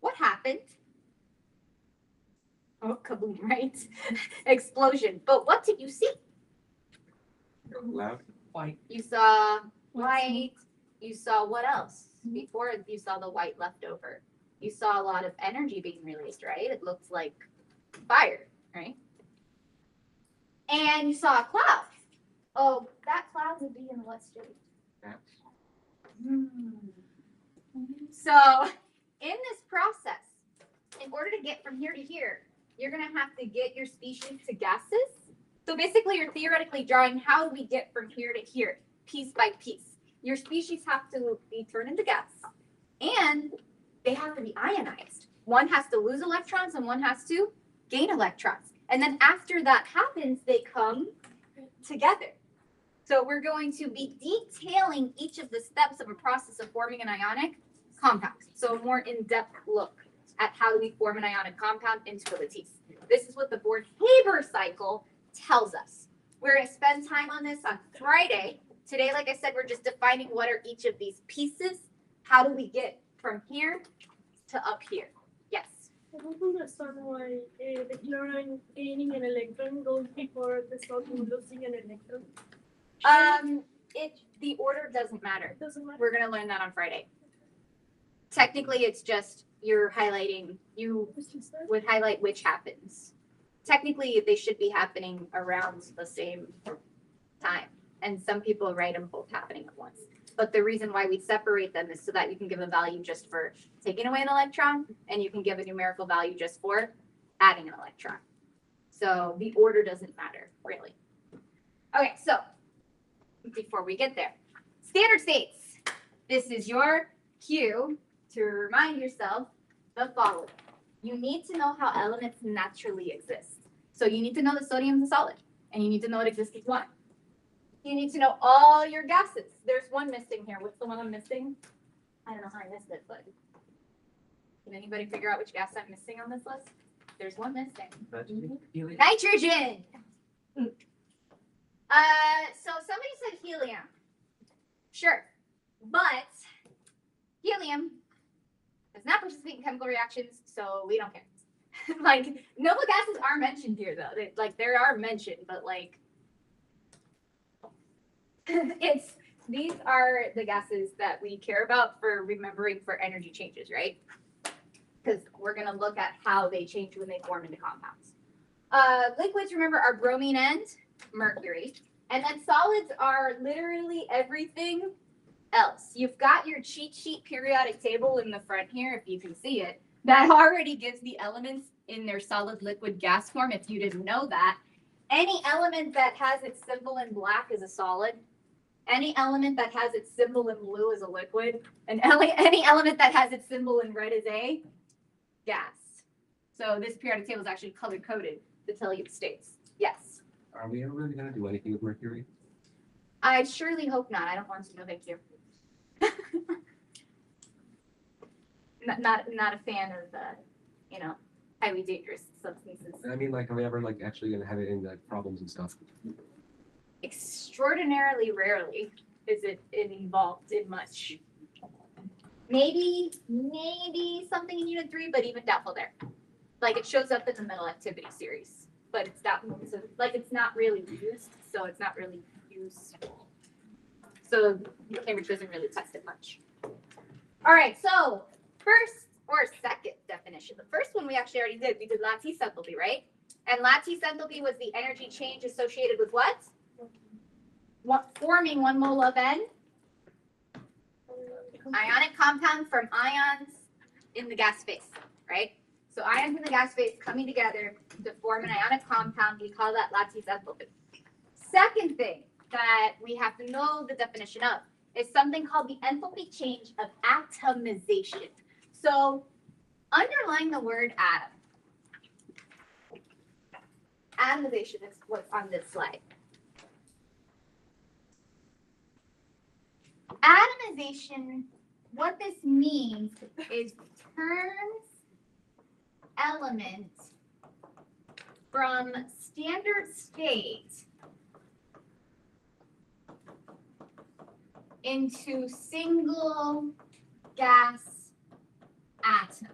Speaker 1: what happened? Oh, kaboom, right? Explosion. But what did you see?
Speaker 4: Loud?
Speaker 3: White.
Speaker 1: You saw white. You saw what else? Before you saw the white left over. You saw a lot of energy being released, right? It looks like fire, right? And you saw a cloud. Oh, that cloud would be in what state? So in this process, in order to get from here to here, you're going to have to get your species to gases. So basically, you're theoretically drawing how do we get from here to here, piece by piece. Your species have to be turned into gas, and they have to be ionized. One has to lose electrons, and one has to gain electrons. And then after that happens, they come together. So we're going to be detailing each of the steps of a process of forming an ionic compound. So a more in-depth look at how do we form an ionic compound into a lattice. This is what the Bohr-Haber cycle tells us. We're going to spend time on this on Friday. Today, like I said, we're just defining what are each of these pieces. How do we get from here to up here? Yes.
Speaker 5: I don't understand why the chlorine gaining an electron goes before the sodium losing an electron.
Speaker 1: The order doesn't matter.
Speaker 5: It doesn't matter.
Speaker 1: We're going to learn that on Friday. Technically, it's just you're highlighting, you
Speaker 5: It's just that.
Speaker 1: would highlight which happens. Technically, they should be happening around the same time. And some people write them both happening at once. But the reason why we separate them is so that you can give a value just for taking away an electron, and you can give a numerical value just for adding an electron. So the order doesn't matter, really. Okay, so before we get there, standard states. This is your cue to remind yourself the following. You need to know how elements naturally exist. So you need to know that sodium is a solid, and you need to know it exists as one. You need to know all your gases. There's one missing here. What's the one I'm missing? I don't know how I missed it, but can anybody figure out which gas I'm missing on this list? There's one missing. Nitrogen. So somebody said helium. Sure, but helium does not participate in chemical reactions, so we don't care. Like noble gases are mentioned here, though. They are mentioned, but like these are the gases that we care about for remembering for energy changes, right? Because we're going to look at how they change when they form into compounds. Liquids, remember, are bromine and mercury. And then solids are literally everything else. You've got your cheat sheet periodic table in the front here, if you can see it, that already gives the elements in their solid, liquid, gas form, if you didn't know that. Any element that has its symbol in black is a solid. Any element that has its symbol in blue is a liquid. And any element that has its symbol in red is a gas. So this periodic table is actually color-coded to tell you the states. Yes.
Speaker 4: Are we ever really going to do anything with mercury?
Speaker 1: I surely hope not. I don't want to. No, thank you. not a fan of highly dangerous substances.
Speaker 4: I mean, like, are we ever like actually going to have it in like problems and stuff?
Speaker 1: Extraordinarily rarely is it involved in much. Maybe something in Unit 3, but even doubtful there. Like it shows up in the mental activity series, but it's doubtful. So, like it's not really used, so it's not really useful. So Cambridge doesn't really test it much. All right, so first or second definition. The first one we actually already did. We did lattice enthalpy, right? And lattice enthalpy was the energy change associated with what? Forming 1 mole of an ionic compound from ions in the gas phase, right? So ions in the gas phase coming together to form an ionic compound. We call that lattice enthalpy. Second thing that we have to know the definition of is something called the enthalpy change of atomization. So underline the word atom. Atomization is what's on this slide. Atomization, what this means is turns element from standard state into single gas atom.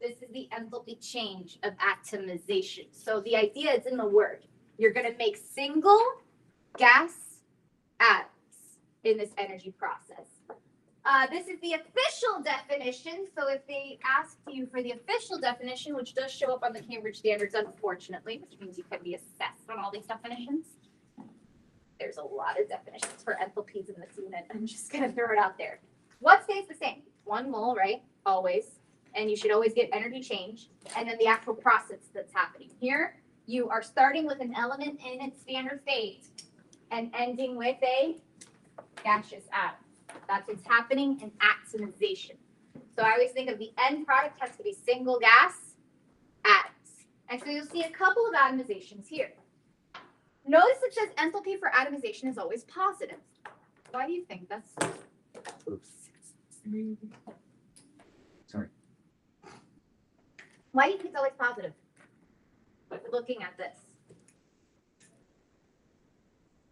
Speaker 1: This is the enthalpy change of atomization. So the idea is in the word. You're going to make single gas atoms in this energy process. This is the official definition. So if they asked you for the official definition, which does show up on the Cambridge Standards, unfortunately, which means you can be assessed on all these definitions. There's a lot of definitions for enthalpies in this unit. I'm just going to throw it out there. What stays the same? 1 mole, right? Always. And you should always get energy change. And then the actual process that's happening. Here, you are starting with an element in its standard state and ending with a gaseous atom. That's what's happening in atomization. So I always think of the end product has to be single gas atom. And so you'll see a couple of atomizations here. Notice it says enthalpy for atomization is always positive. Why do you think that's?
Speaker 4: Sorry.
Speaker 1: Why do you think it's always positive? Looking at this.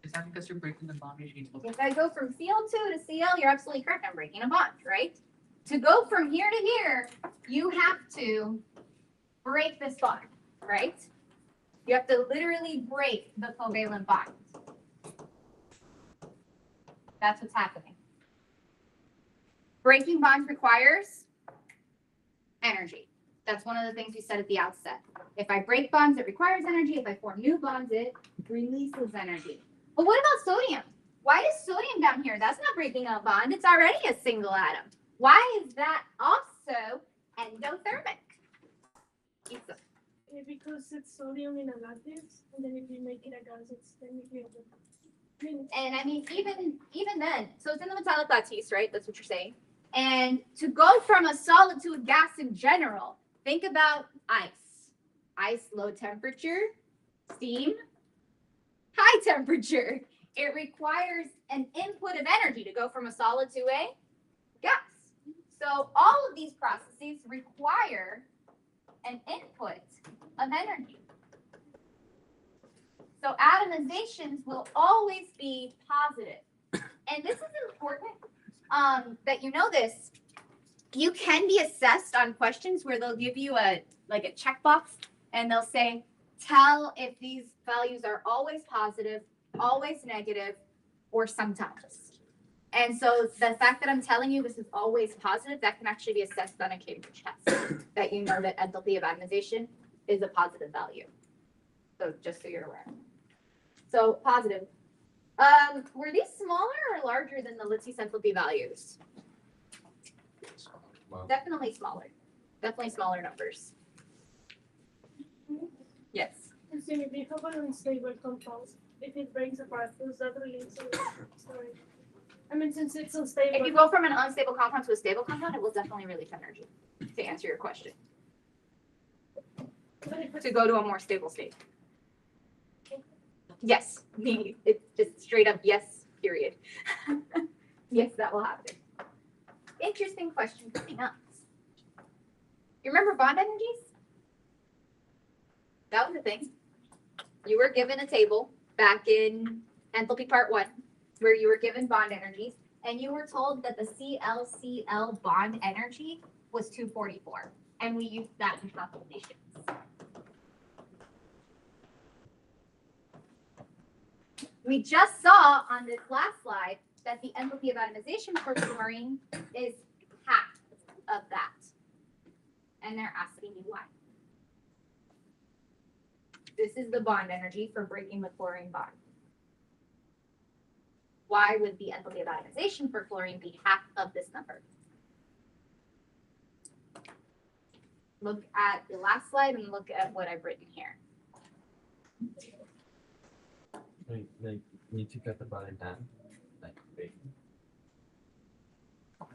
Speaker 7: Is that because you're breaking the bond between both?
Speaker 1: If I go from CO2 to Cl, you're absolutely correct. I'm breaking a bond, right? To go from here to here, you have to break this bond, right? You have to literally break the covalent bond. That's what's happening. Breaking bonds requires energy. That's one of the things we said at the outset. If I break bonds, it requires energy. If I form new bonds, it releases energy. But what about sodium? Why is sodium down here? That's not breaking a bond. It's already a single atom. Why is that also endothermic? Lisa.
Speaker 5: Because it's sodium in a lattice, and then if you make it a gas, it's technically a
Speaker 1: And I mean, even then, so it's in the metallic lattice, right? That's what you're saying. And to go from a solid to a gas in general, think about ice. Ice, low temperature, steam, high temperature. It requires an input of energy to go from a solid to a gas. So all of these processes require an input of energy. So atomizations will always be positive. And this is important that you know this. You can be assessed on questions where they'll give you a checkbox and they'll say, tell if these values are always positive, always negative, or sometimes. And so the fact that I'm telling you this is always positive, that can actually be assessed on a Cambridge test, that you know that enthalpy of atomization is a positive value. So just so you're aware. So positive. Were these smaller or larger than the Litzy enthalpy values?
Speaker 4: Wow.
Speaker 1: Definitely smaller. Definitely smaller numbers. Yes.
Speaker 5: So if you have an unstable compound, if it breaks apart, does that relate to storage? I mean, since it's unstable.
Speaker 1: If you go from an unstable compound to a stable compound, it will definitely release energy, to answer your question. To go to a more stable state. Yes, me. It's just straight up yes, period. Yes, that will happen. Interesting question coming up. You remember bond energies? That was a thing. You were given a table back in enthalpy part 1 where you were given bond energies and you were told that the Cl-Cl bond energy was 244 and we used that in calculations. We just saw on this last slide that the enthalpy of atomization for chlorine is half of that. And they're asking you why. This is the bond energy for breaking the chlorine bond. Why would the enthalpy of atomization for chlorine be half of this number? Look at the last slide and look at what I've written here.
Speaker 3: Like, need to cut the bond in half. Like, big.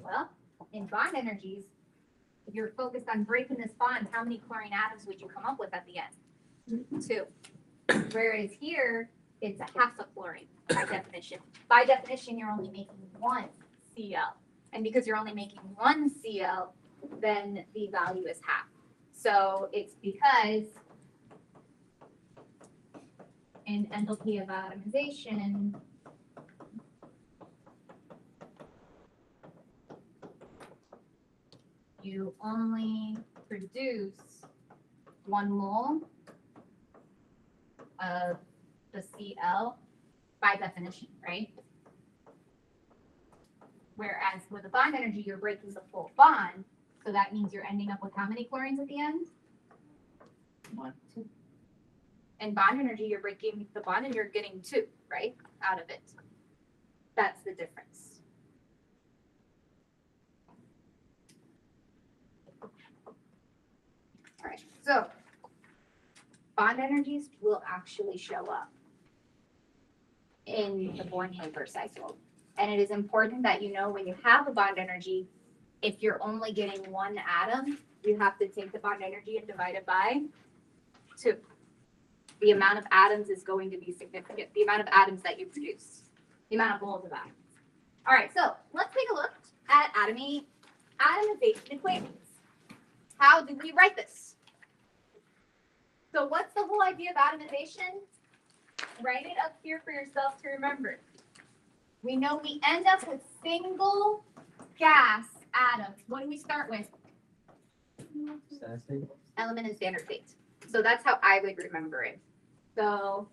Speaker 1: Well, in bond energies, if you're focused on breaking this bond, how many chlorine atoms would you come up with at the end? 2. Whereas here, it's a half a chlorine by definition. By definition, you're only making 1 Cl. And because you're only making 1 Cl, then the value is half. So it's because in enthalpy of atomization, you only produce 1 mole of the Cl by definition, right? Whereas with a bond energy, you're breaking the full bond. So that means you're ending up with how many chlorines at the end? 1, 2. And bond energy, you're breaking the bond and you're getting 2, right? Out of it. That's the difference. All right, so bond energies will actually show up in the Born-Haber cycle. And it is important that you know when you have a bond energy, if you're only getting 1 atom, you have to take the bond energy and divide it by 2. The amount of atoms is going to be significant. The amount of atoms that you produce. The amount of moles of atoms. All right, so let's take a look at atomization equations. How do we write this? So what's the whole idea of atomization? Write it up here for yourself to remember. We know we end up with single gas atoms. What do we start with? Element and standard state. So that's how I would remember it. So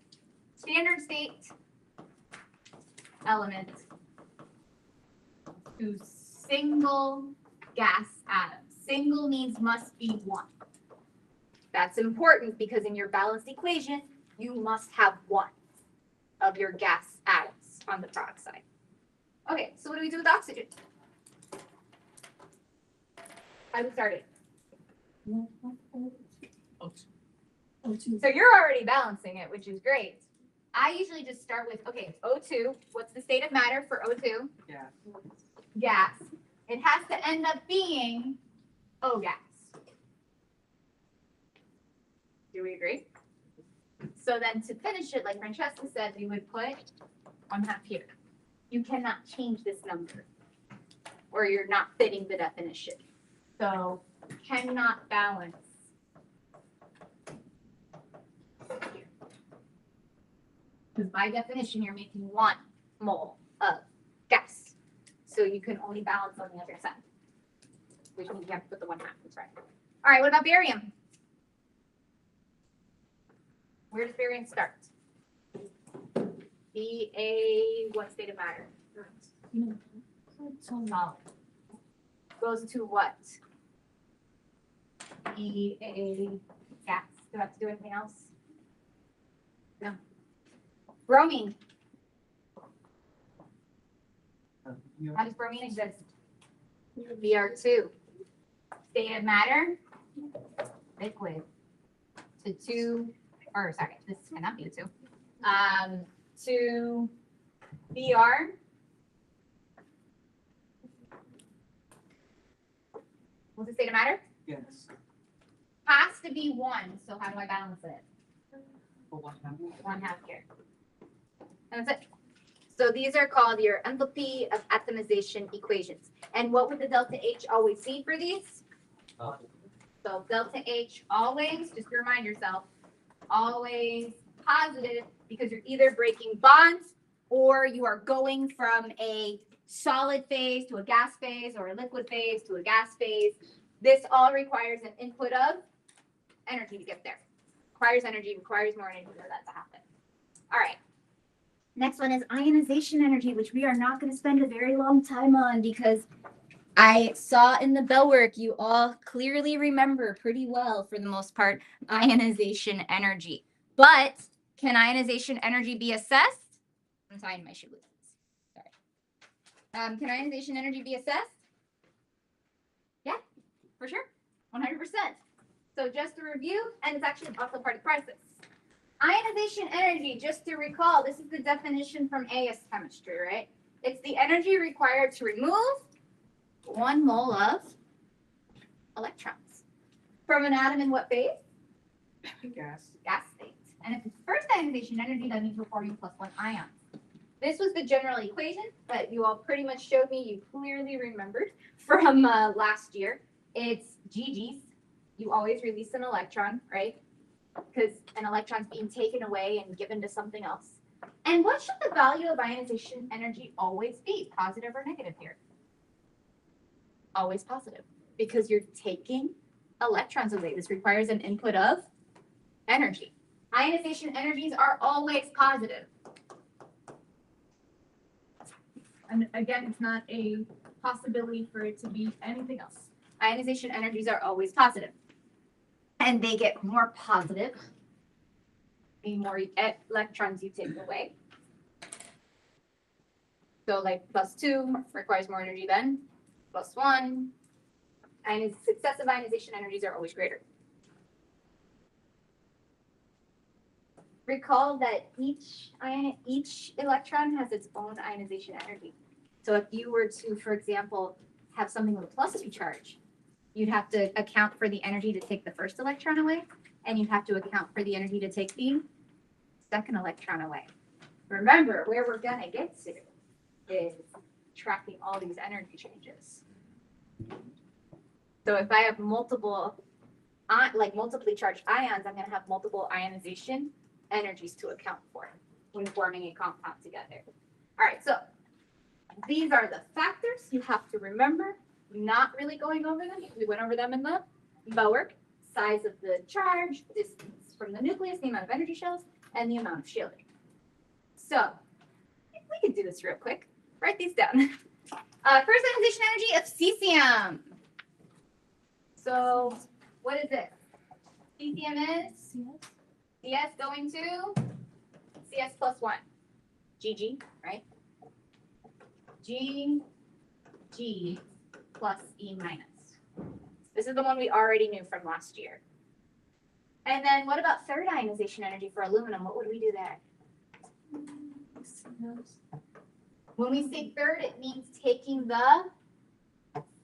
Speaker 1: standard state element to single gas atom. Single means must be 1. That's important because in your balanced equation, you must have 1 of your gas atoms on the product side. Okay, so what do we do with oxygen? How do we start it? So you're already balancing it, which is great. I usually just start with, okay, O2. What's the state of matter for O2?
Speaker 7: Yeah.
Speaker 1: Gas. It has to end up being O gas. Do we agree? So then to finish it, like Francesca said, we would put 1/2 here. You cannot change this number or you're not fitting the definition. So cannot balance. Because by definition, you're making 1 mole of gas. So you can only balance on the other side. Which means you have to put the 1/2. That's right. All right, what about barium? Where does barium start? What state of matter? Solid. Goes to what? Gas. Do I have to do anything else? No. Bromine. How does bromine exist? Br2. State of matter? Liquid. This cannot be a 2. To Br. What's the state of matter?
Speaker 7: Yes.
Speaker 1: Has to be 1. So how do I balance it?
Speaker 7: For 1/2.
Speaker 1: 1/2 here. And that's it. So these are called your enthalpy of atomization equations. And what would the delta H always be for these? So delta H always, just to remind yourself, always positive because you're either breaking bonds or you are going from a solid phase to a gas phase or a liquid phase to a gas phase. This all requires an input of energy to get there. Requires energy, requires more energy for that to happen. All right. Next one is ionization energy, which we are not going to spend a very long time on because I saw in the bell work you all clearly remember pretty well, for the most part, ionization energy. But can ionization energy be assessed? I'm tying my shoelaces. Sorry. Can ionization energy be assessed? Yeah, for sure. 100%. So just to review, and it's actually also part of the process. Ionization energy, just to recall, this is the definition from AS chemistry, right? It's the energy required to remove 1 mole of electrons from an atom in what phase?
Speaker 7: Gas.
Speaker 1: Gas state. And if it's first ionization energy, that means we're forming +1 ions. This was the general equation that you all pretty much showed me. You clearly remembered from last year. It's GG's. You always release an electron, right? Because an electron's being taken away and given to something else. And what should the value of ionization energy always be? Positive or negative here? Always positive, because you're taking electrons away. This requires an input of energy. Ionization energies are always positive. And again, it's not a possibility for it to be anything else. Ionization energies are always positive. And they get more positive the more electrons you take away. So like +2 requires more energy than +1. And successive ionization energies are always greater. Recall that each electron has its own ionization energy. So if you were to, for example, have something with a +2 charge, you'd have to account for the energy to take the first electron away and you have to account for the energy to take the second electron away. Remember, where we're gonna get to is tracking all these energy changes. So if I have multiple, multiply charged ions, I'm gonna have multiple ionization energies to account for when forming a compound together. All right, so these are the factors you have to remember. Not really going over them. We went over them in the work. Size of the charge, distance from the nucleus, the amount of energy shells, and the amount of shielding. So we can do this real quick. Write these down. First ionization energy of cesium. So what is it? Cesium is CS going to CS plus 1. GG, right? G plus E minus. This is the one we already knew from last year. And then what about third ionization energy for aluminum? What would we do there? When we say third, it means taking the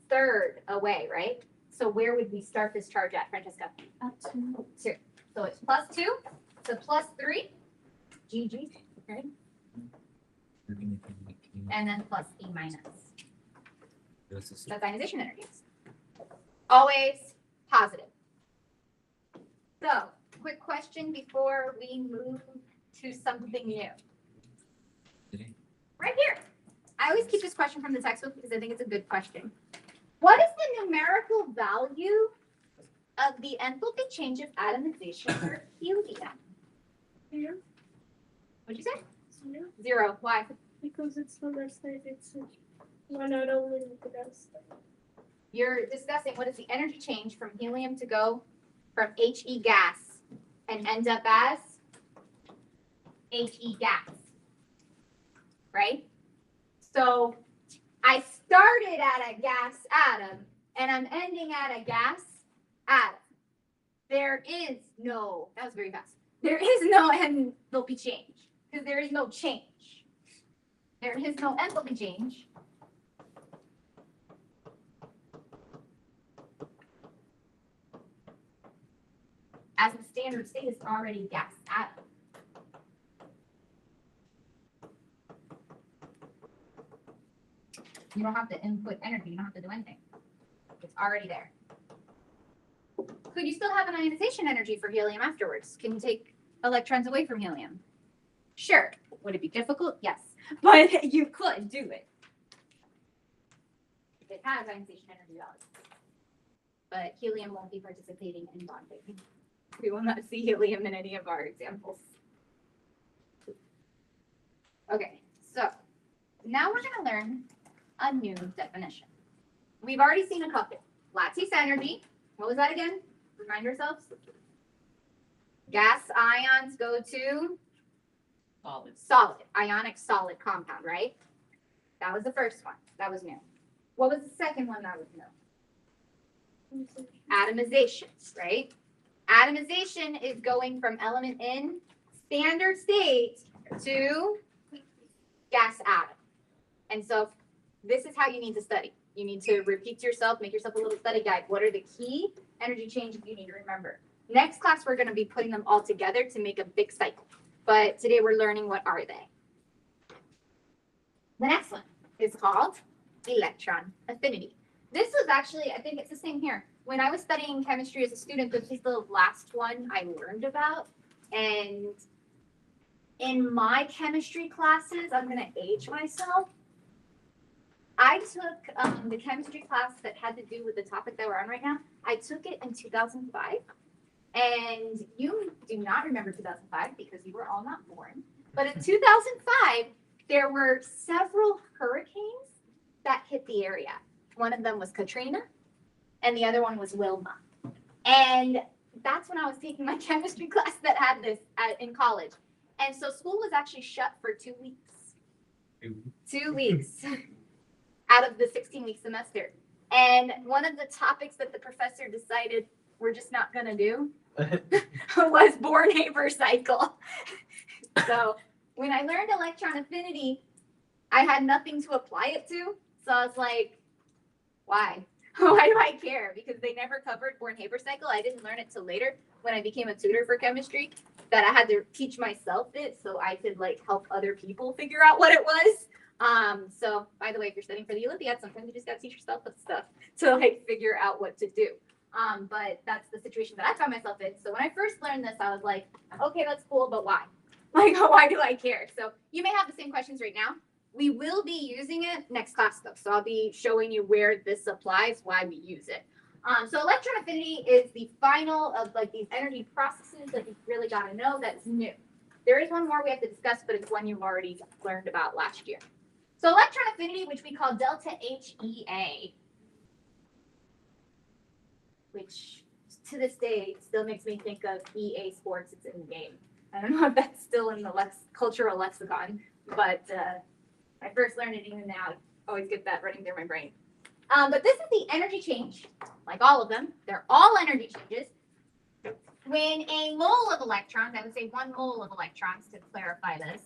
Speaker 1: third away, right? So where would we start this charge at, Francesca?
Speaker 5: At 2.
Speaker 1: 2. So it's plus 2 to plus 3. GG, right? And then plus E minus. That's ionization energies. Always positive. So, quick question before we move to something new. Right here. I always keep this question from the textbook because I think it's a good question. What is the numerical value of the enthalpy change of atomization for helium?
Speaker 5: Here.
Speaker 1: What'd you say?
Speaker 5: 0.
Speaker 1: 0. Why?
Speaker 5: Because it's the last state, it's one atom in the gas.
Speaker 1: You're discussing what is the energy change from helium to go from HE gas and end up as HE gas, right? So I started at a gas atom and I'm ending at a gas atom. There is no, that was very fast. There is no enthalpy change because there is no change. There is no enthalpy change. As the standard state is already gas atom. You don't have to input energy, you don't have to do anything. It's already there. Could you still have an ionization energy for helium afterwards? Can you take electrons away from helium? Sure. Would it be difficult? Yes. But you could do it. It has ionization energy values. But helium won't be participating in bonding. We will not see helium in any of our examples. Okay, so now we're going to learn a new definition. We've already seen a couple. Lattice energy. What was that again? Remind yourselves. Gas ions go to solid, ionic solid compound, right? That was the first one. That was new. What was the second one that was new? Atomization, right? Atomization is going from element in standard state to gas atom. And so this is how you need to study. You need to repeat to yourself, make yourself a little study guide. What are the key energy changes you need to remember? Next class, we're going to be putting them all together to make a big cycle. But today we're learning what are they. The next one is called electron affinity. This was actually, I think it's the same here. When I was studying chemistry as a student, this was the last one I learned about. And in my chemistry classes, I'm going to age myself. I took the chemistry class that had to do with the topic that we're on right now. I took it in 2005. And you do not remember 2005 because you were all not born. But in 2005, there were several hurricanes that hit the area. One of them was Katrina, and the other one was Wilma. And that's when I was taking my chemistry class that had this in college. And so school was actually shut for 2 weeks. 2 weeks out of the 16-week semester. And one of the topics that the professor decided we're just not going to do was Born-Haber cycle. So when I learned electron affinity, I had nothing to apply it to. So I was like, why? Why do I care? Because they never covered Born-Haber cycle. I didn't learn it till later when I became a tutor for chemistry, that I had to teach myself it so I could like help other people figure out what it was. So by the way, if you're studying for the Olympiad, sometimes you just gotta teach yourself the stuff to like figure out what to do. But that's the situation that I found myself in. So when I first learned this, I was like, okay, that's cool, but why? Like, why do I care? So you may have the same questions right now. We will be using it next class though. So I'll be showing you where this applies, why we use it. So electron affinity is the final of like these energy processes that you've really got to know that's new. There is one more we have to discuss, but it's one you've already learned about last year. So electron affinity, which we call delta HEA, which to this day still makes me think of EA Sports. It's in the game. I don't know if that's still in the cultural lexicon, but I first learned it even now. I always get that running through my brain. But this is the energy change, like all of them. They're all energy changes. When a mole of electrons, I would say 1 mole of electrons to clarify this,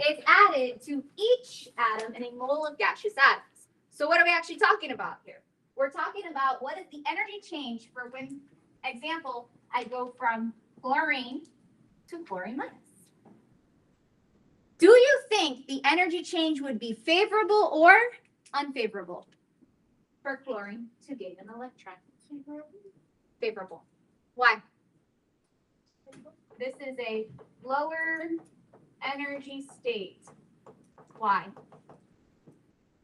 Speaker 1: is added to each atom in a mole of gaseous atoms. So what are we actually talking about here? We're talking about what is the energy change for when, example, I go from chlorine to chlorine minus. Do you think the energy change would be favorable or unfavorable for chlorine to gain an electron? Favorable. Why? This is a lower energy state. Why?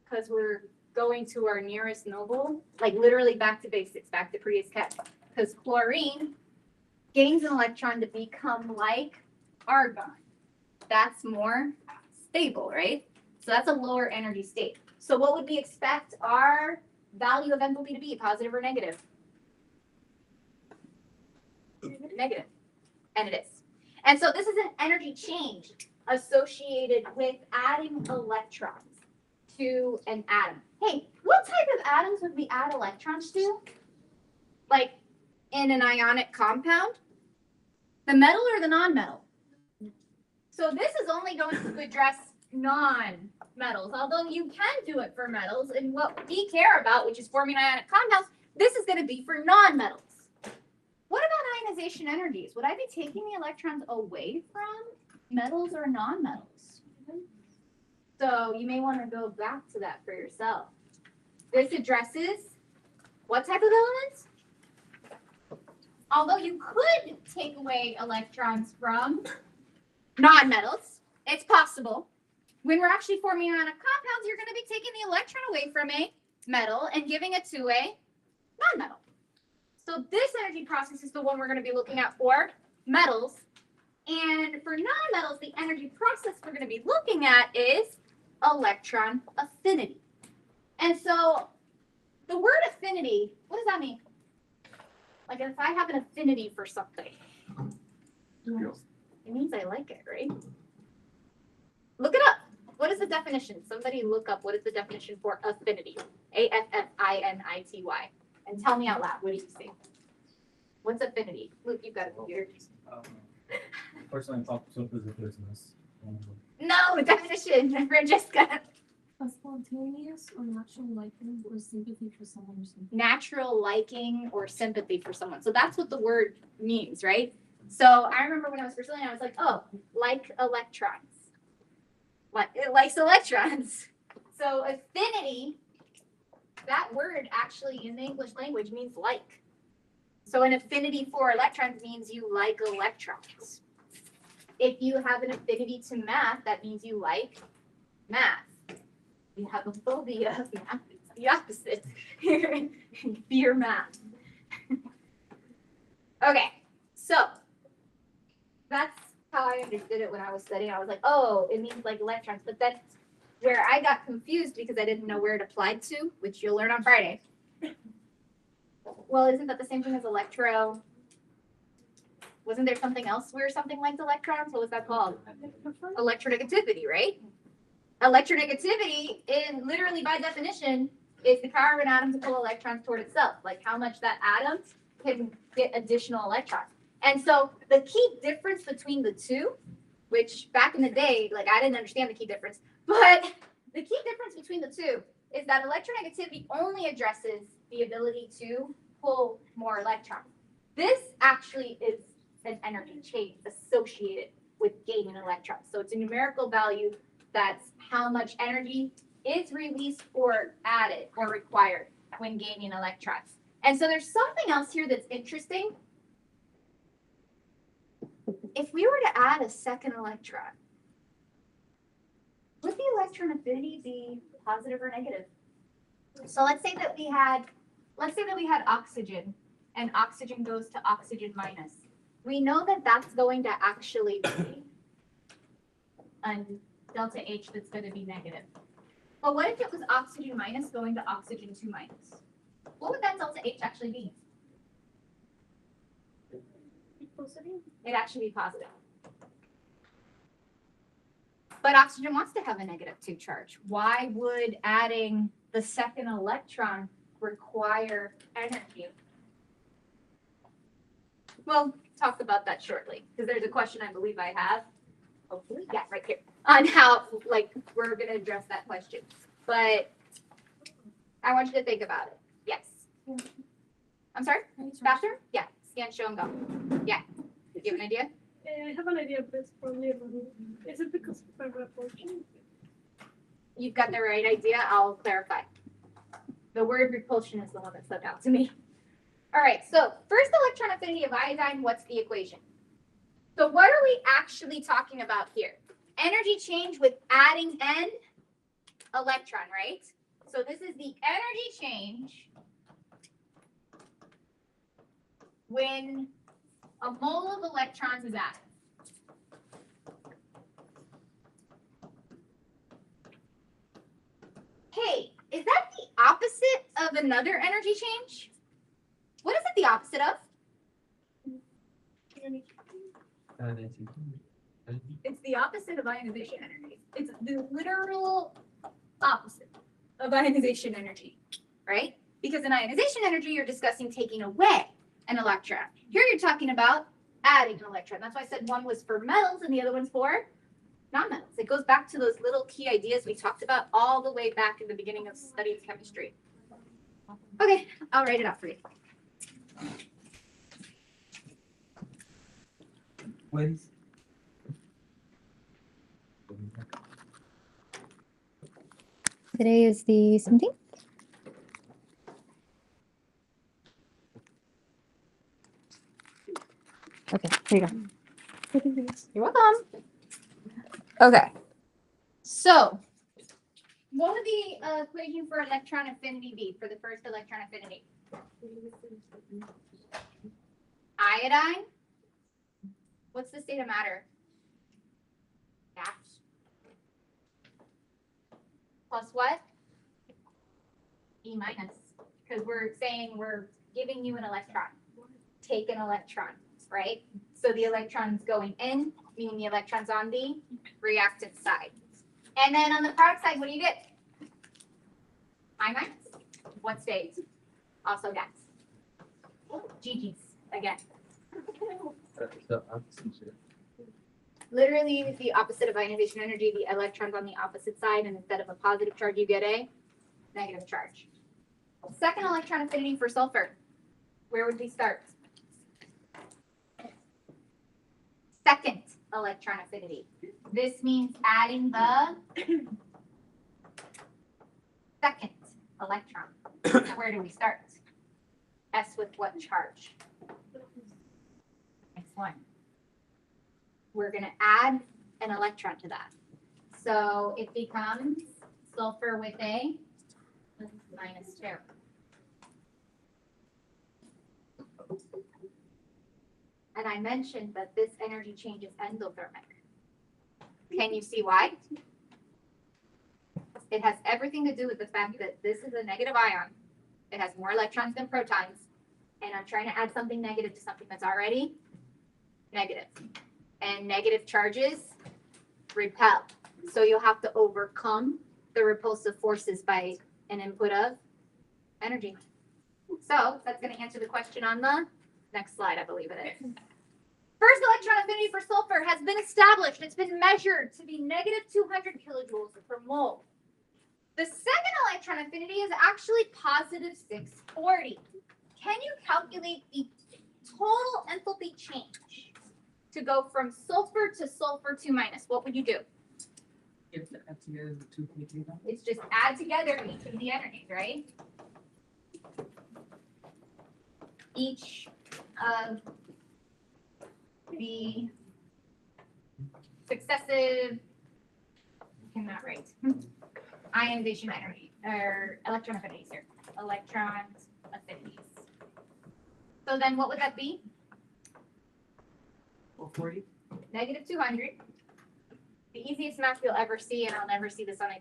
Speaker 1: Because we're going to our nearest noble, like literally back to basics, back to previous chem. Because chlorine gains an electron to become like argon. That's more stable, right? So that's a lower energy state. So what would we expect our value of enthalpy to be, positive or negative? Negative. And it is. And so this is an energy change associated with adding electrons to an atom. Hey, what type of atoms would we add electrons to? Like in an ionic compound? The metal or the non-metal? So this is only going to address non-metals, although you can do it for metals. And what we care about, which is forming ionic compounds, this is going to be for non-metals. What about ionization energies? Would I be taking the electrons away from metals or non-metals? So you may want to go back to that for yourself. This addresses what type of elements? Although you could take away electrons from non-metals, it's possible. When we're actually forming ionic compounds, you're going to be taking the electron away from a metal and giving it to a non-metal. So this energy process is the one we're going to be looking at for metals. And for non-metals, the energy process we're going to be looking at is electron affinity. And so the word affinity, what does that mean? Like if I have an affinity for something, it means I like it, right? Look it up. What is the definition? Somebody look up what is the definition for affinity. AFFINITY. And tell me out loud. What do you see? What's affinity? Luke, you've got a computer.
Speaker 3: Personally, pop soap is a business.
Speaker 1: No, definition, Francesca.
Speaker 5: A spontaneous or natural liking or sympathy for someone or something.
Speaker 1: Natural liking or sympathy for someone. So that's what the word means, right? So I remember when I was first learning, I was like, oh, like electrons. Like it likes electrons. So affinity, that word actually in the English language means like. So an affinity for electrons means you like electrons. If you have an affinity to math, that means you like math. You have a phobia of math, it's the opposite. Fear math. Okay, so that's how I understood it when I was studying. I was like, oh, it means like electrons. But then where I got confused because I didn't know where it applied to, which you'll learn on Friday. Well, isn't that the same thing as electro? Wasn't there something else where something like electrons? What was that called? Electronegativity, right? Electronegativity, in literally by definition, is the power of an atom to pull electrons toward itself. Like how much that atom can get additional electrons. And so the key difference between the two, which back in the day, like I didn't understand the key difference, but the key difference between the two is that electronegativity only addresses the ability to pull more electrons. This actually is an energy change associated with gaining electrons. So it's a numerical value that's how much energy is released or added or required when gaining electrons. And so there's something else here that's interesting. If we were to add a second electron, would the electron affinity be positive or negative? So let's say that we had oxygen, and oxygen goes to oxygen minus. We know that that's going to actually be a delta H that's going to be negative. But what if it was oxygen minus going to oxygen 2 minus? What would that delta H actually be? It'd actually be positive. But oxygen wants to have a negative 2 charge. Why would adding the second electron require energy? We'll talk about that shortly, because there's a question I believe I have. Hopefully, yeah, right here. On how, like, we're going to address that question. But I want you to think about it. Yes. I'm sorry? Faster? Yeah. Scan, show, and go. Yeah. Do you have an idea?
Speaker 5: I have an idea, but it's probably is it because of repulsion?
Speaker 1: You've got the right idea. I'll clarify. The word repulsion is the one that stuck out to me. All right, so first electron affinity of iodine, what's the equation? So what are we actually talking about here? Energy change with adding an electron, right? So this is the energy change when a mole of electrons is added. Hey, is that the opposite of another energy change? What is it the opposite of? It's the opposite of ionization energy. It's the literal opposite of ionization energy, right? Because in ionization energy, you're discussing taking away an electron. Here you're talking about adding an electron. That's why I said one was for metals and the other one's for non-metals. It goes back to those little key ideas we talked about all the way back in the beginning of studying chemistry. Okay, I'll write it out for you.
Speaker 3: When's
Speaker 8: Today is the 17th. Okay, here you go.
Speaker 1: You're welcome. Okay. So, what would the equation for electron affinity be for the first electron affinity? Iodine. What's the state of matter? Gas. Plus what? E minus. Because we're saying we're giving you an electron. Take an electron, right? So the electron's going in, meaning the electron's on the reactant side. And then on the product side, what do you get? I minus. What stays? Also gas. GG's again. Literally the opposite of ionization energy, the electron's on the opposite side, and instead of a positive charge, you get a negative charge. Second electron affinity for sulfur. Where would we start? Second electron affinity. This means adding the second electron. So where do we start? S with what charge? Next one. We're going to add an electron to that. So it becomes sulfur with a -2. And I mentioned that this energy change is endothermic. Can you see why? It has everything to do with the fact that this is a negative ion. It has more electrons than protons. And I'm trying to add something negative to something that's already negative. And negative charges repel. So you'll have to overcome the repulsive forces by an input of energy. So that's going to answer the question on the next slide, I believe it is. First electron affinity for sulfur has been established. It's been measured to be -200 kilojoules per mole. The second electron electron affinity is actually positive 640. Can you calculate the total enthalpy change to go from sulfur to sulfur 2 minus? What would you do?
Speaker 7: If the F together the two KT now.
Speaker 1: It's just add together each of the energies, right? Each of the successive, cannot write, ionization energy, or electron affinities here, electron affinities. So then what would that be?
Speaker 7: 440.
Speaker 1: Negative 200. The easiest math you'll ever see, and I'll never see this on a,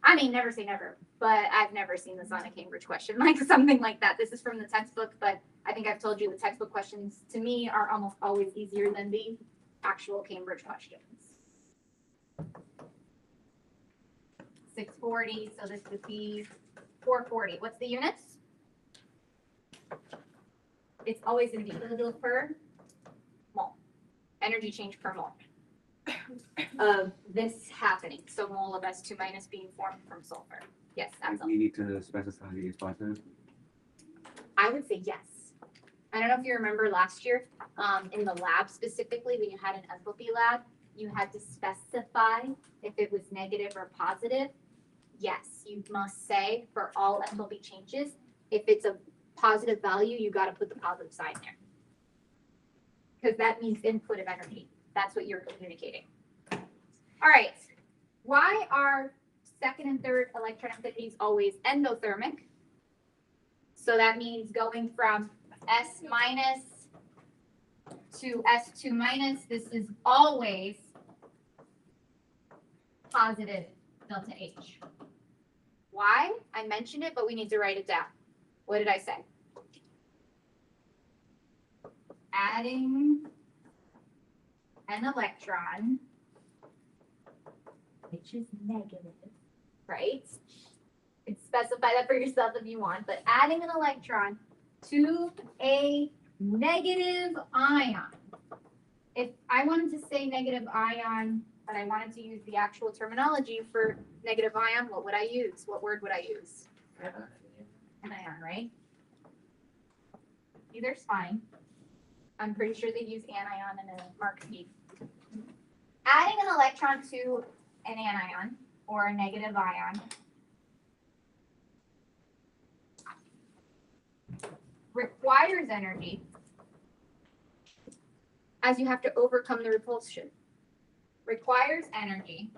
Speaker 1: I mean, never say never, but I've never seen this on a Cambridge question, like something like that. This is from the textbook, but I think I've told you the textbook questions to me are almost always easier than the actual Cambridge questions. 640, so this would be 440. What's the units? It's always going to be kilojoule per mole. Energy change per mole of this happening. So mole of S2 minus being formed from sulfur. Yes, that's all.
Speaker 4: You need to specify the positive.
Speaker 1: I would say yes. I don't know if you remember last year, in the lab specifically, when you had an enthalpy lab, you had to specify if it was negative or positive. Yes, you must say for all enthalpy changes, if it's a positive value, you got to put the positive sign there. Because that means input of energy. That's what you're communicating. All right. Why are second and third electron affinities always endothermic? So that means going from S minus to S2 minus, this is always positive delta H. Why? I mentioned it, but we need to write it down. What did I say? Adding an electron, which is negative, right? You can specify that for yourself if you want, but adding an electron to a negative ion. If I wanted to say negative ion, but I wanted to use the actual terminology for negative ion, what would I use? What word would I use? Anion, right? Either's fine. I'm pretty sure they use anion in a Mark P. Adding an electron to an anion or a negative ion requires energy, as you have to overcome the repulsion. Requires energy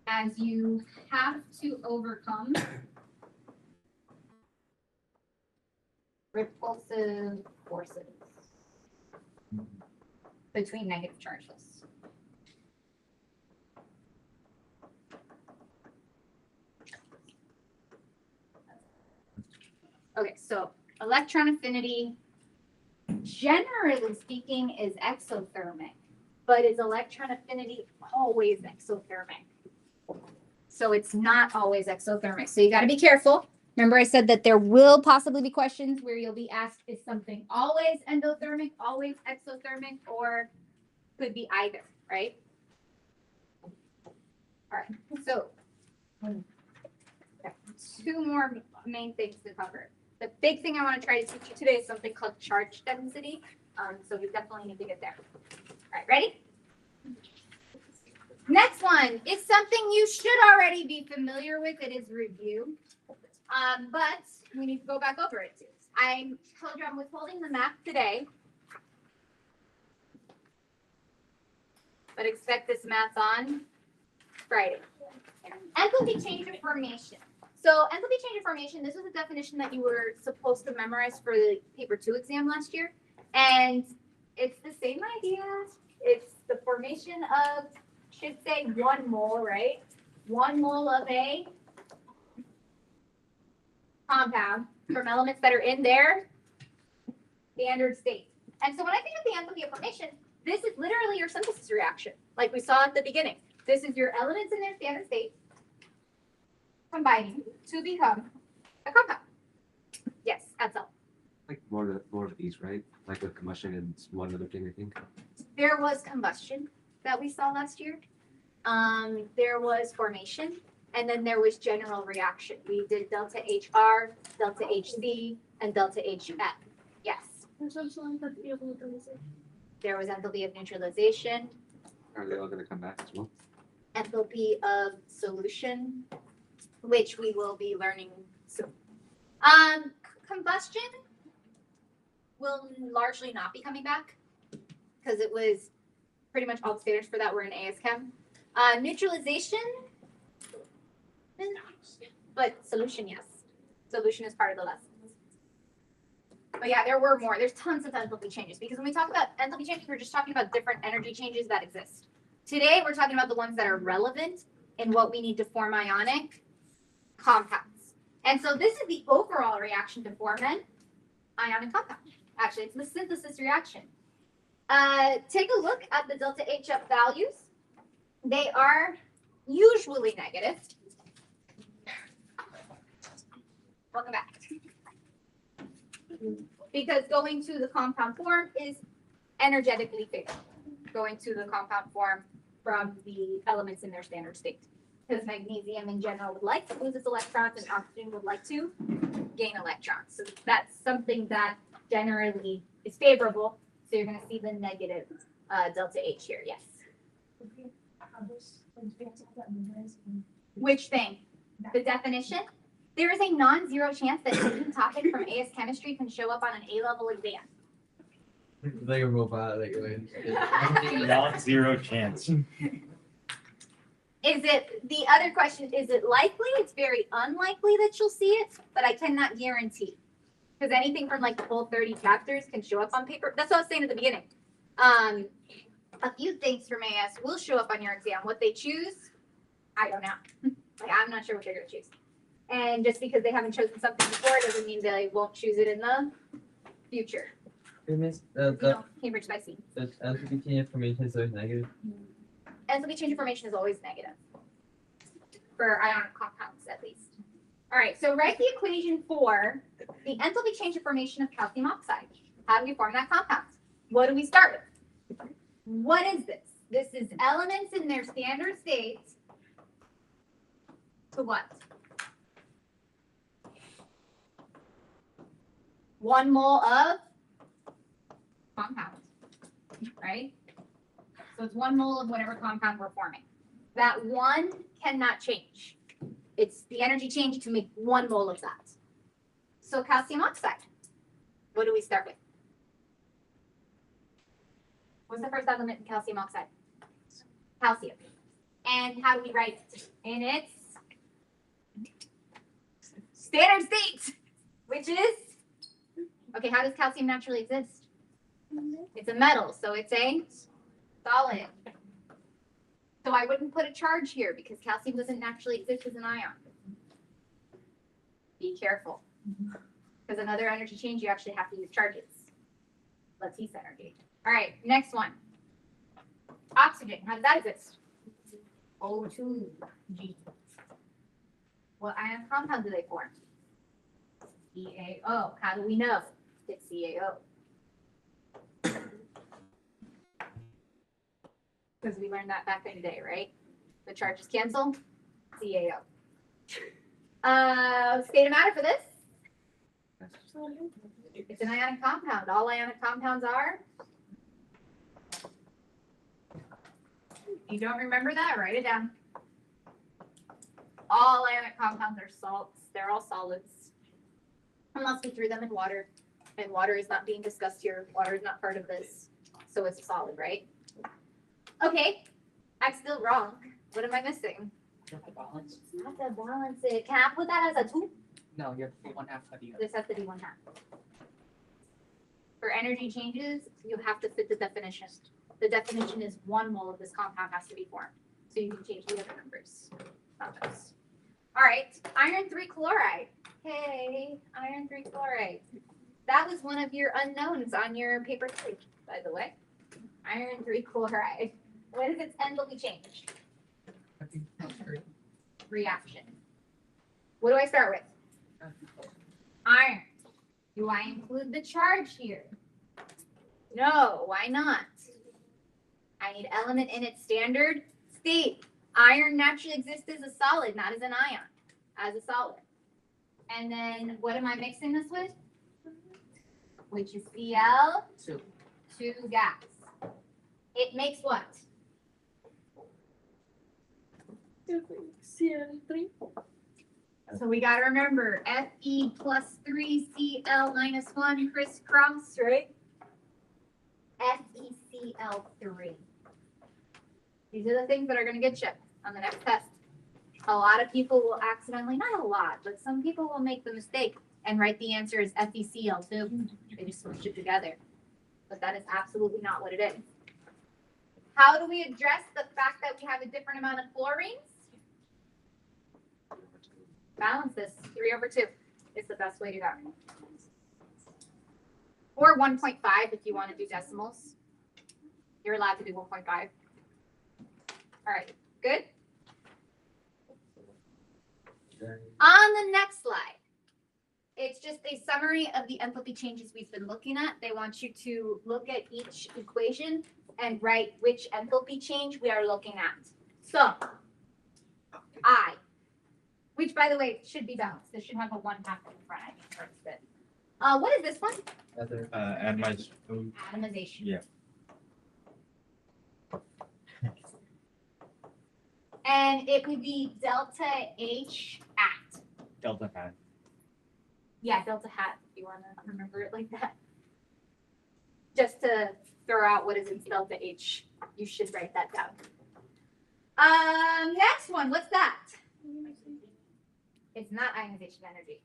Speaker 1: as you have to overcome repulsive forces between negative charges. Okay, so electron affinity, generally speaking, is exothermic, but is electron affinity always exothermic? So it's not always exothermic. So you got to be careful. Remember I said that there will possibly be questions where you'll be asked, is something always endothermic, always exothermic, or could be either, right? All right, so two more main things to cover. The big thing I want to try to teach you today is something called charge density. So we definitely need to get there. All right, ready? Next one is something you should already be familiar with. It is review. But we need to go back over it too. I told you I'm withholding the math today. But expect this math on Friday. Enthalpy change of formation. So enthalpy change of formation, this was a definition that you were supposed to memorize for the paper 2 exam last year. And it's the same idea. It's the formation of, should say 1 mole, right? 1 mole of a compound from elements that are in their standard state. And so when I think of the enthalpy of formation, this is literally your synthesis reaction, like we saw at the beginning. This is your elements in their standard state combining to become a compound. Yes, that's all.
Speaker 4: Like more of these, right? Like with combustion and one other thing, I think.
Speaker 1: There was combustion that we saw last year. There was formation. And then there was general reaction. We did delta HR, delta HC, and delta HF. Yes.
Speaker 5: There's also enthalpy of neutralization.
Speaker 1: There was enthalpy of neutralization,
Speaker 4: Are they all gonna come back as well?
Speaker 1: enthalpy of solution, which we will be learning soon. Combustion will largely not be coming back because it was pretty much all the standards for that were in AS Chem. Neutralization, but solution, yes. Solution is part of the lesson. But yeah, there were more. There's tons of enthalpy changes because when we talk about enthalpy changes, we're just talking about different energy changes that exist. Today, we're talking about the ones that are relevant in what we need to form ionic compounds. And so this is the overall reaction to form an ionic compound. Actually, it's the synthesis reaction. Take a look at the delta HF values. They are usually negative. Welcome back. Because going to the compound form is energetically favorable. Going to the compound form from the elements in their standard state. Because magnesium in general would like to lose its electrons and oxygen would like to gain electrons. So that's something that generally is favorable. So you're going to see the negative delta H here, yes. Which thing? The definition? There is a non-zero chance that any topic from AS chemistry can show up on an A-level exam.
Speaker 3: Like a robot, like
Speaker 2: Non-zero chance.
Speaker 1: Is it, the other question, is it likely? It's very unlikely that you'll see it, but I cannot guarantee. Because anything from like the whole 30 chapters can show up on paper. That's what I was saying at the beginning. A few things from AS will show up on your exam. What they choose, I don't know. Like, I'm not sure what they're going to choose. And just because they haven't chosen something before doesn't mean they won't choose it in the future. Cambridge by C.
Speaker 3: The enthalpy change information is always negative.
Speaker 1: Enthalpy change information is always negative. For ionic compounds, at least. All right, so write the equation for the enthalpy change information of calcium oxide. How do we form that compound? What do we start with? What is this? This is elements in their standard state to what? 1 mole of compound, right? So it's 1 mole of whatever compound we're forming. That 1 cannot change. It's the energy change to make 1 mole of that. So calcium oxide, what do we start with? What's the first element in calcium oxide? Calcium. And how do we write it? In its standard state, which is, okay, how does calcium naturally exist? It's a metal, so it's a solid. So I wouldn't put a charge here because calcium doesn't naturally exist as an ion. Be careful. Because another energy change, you actually have to use charges. Lattice energy. All right, next one. Oxygen, how does that exist? O2, G. What ion compound do they form? CaO. How do we know it's CaO? Because we learned that back in the day, right? The charges cancel. CaO. State of matter for this? It's an ionic compound. All ionic compounds are. You don't remember that? Write it down. All ionic compounds are salts. They're all solids. Unless we threw them in water. And water is not being discussed here. Water is not part of this. So it's solid, right? Okay. I'm still wrong. What am I missing?
Speaker 7: Balance.
Speaker 1: You have to balance it. Can I put that as a 2?
Speaker 7: No, you have to be 1/2 of the other.
Speaker 1: This has to be 1/2. For energy changes, you have to fit the definition. The definition is 1 mole of this compound has to be formed. So you can change the other numbers. Not those. All right, iron 3 chloride. Hey, iron 3 chloride. That was one of your unknowns on your paper 3, by the way. Iron 3 chloride. What is its enthalpy change?
Speaker 7: I think that's great.
Speaker 1: Reaction. What do I start with? Iron. Do I include the charge here? No, why not? I need element in its standard state. Iron naturally exists as a solid, not as an ion, as a solid. And then what am I mixing this with? Which is Cl2 gas. It makes what?
Speaker 5: CL3.
Speaker 1: So we got to remember Fe plus 3 Cl minus 1 crisscross, right? FeCl3. These are the things that are going to get you on the next test. A lot of people will accidentally, not a lot, but some people will make the mistake and write the answer as FeCl2. They just switch it together. But that is absolutely not what it is. How do we address the fact that we have a different amount of fluorines? Balance this. 3/2 is the best way to go. Or 1.5 if you want to do decimals. You're allowed to do 1.5. All right, good? On the next slide, it's just a summary of the enthalpy changes we've been looking at. They want you to look at each equation and write which enthalpy change we are looking at. So, I, which by the way should be balanced. This should have a 1/2 in front. I think that's good. What is this one? Atomization.
Speaker 2: Yeah.
Speaker 1: And it would be delta H at.
Speaker 2: Delta hat.
Speaker 1: Yeah, delta hat, if you want to remember it like that. Just to throw out what is in delta H, you should write that down. Next one, what's that? It's not ionization energy.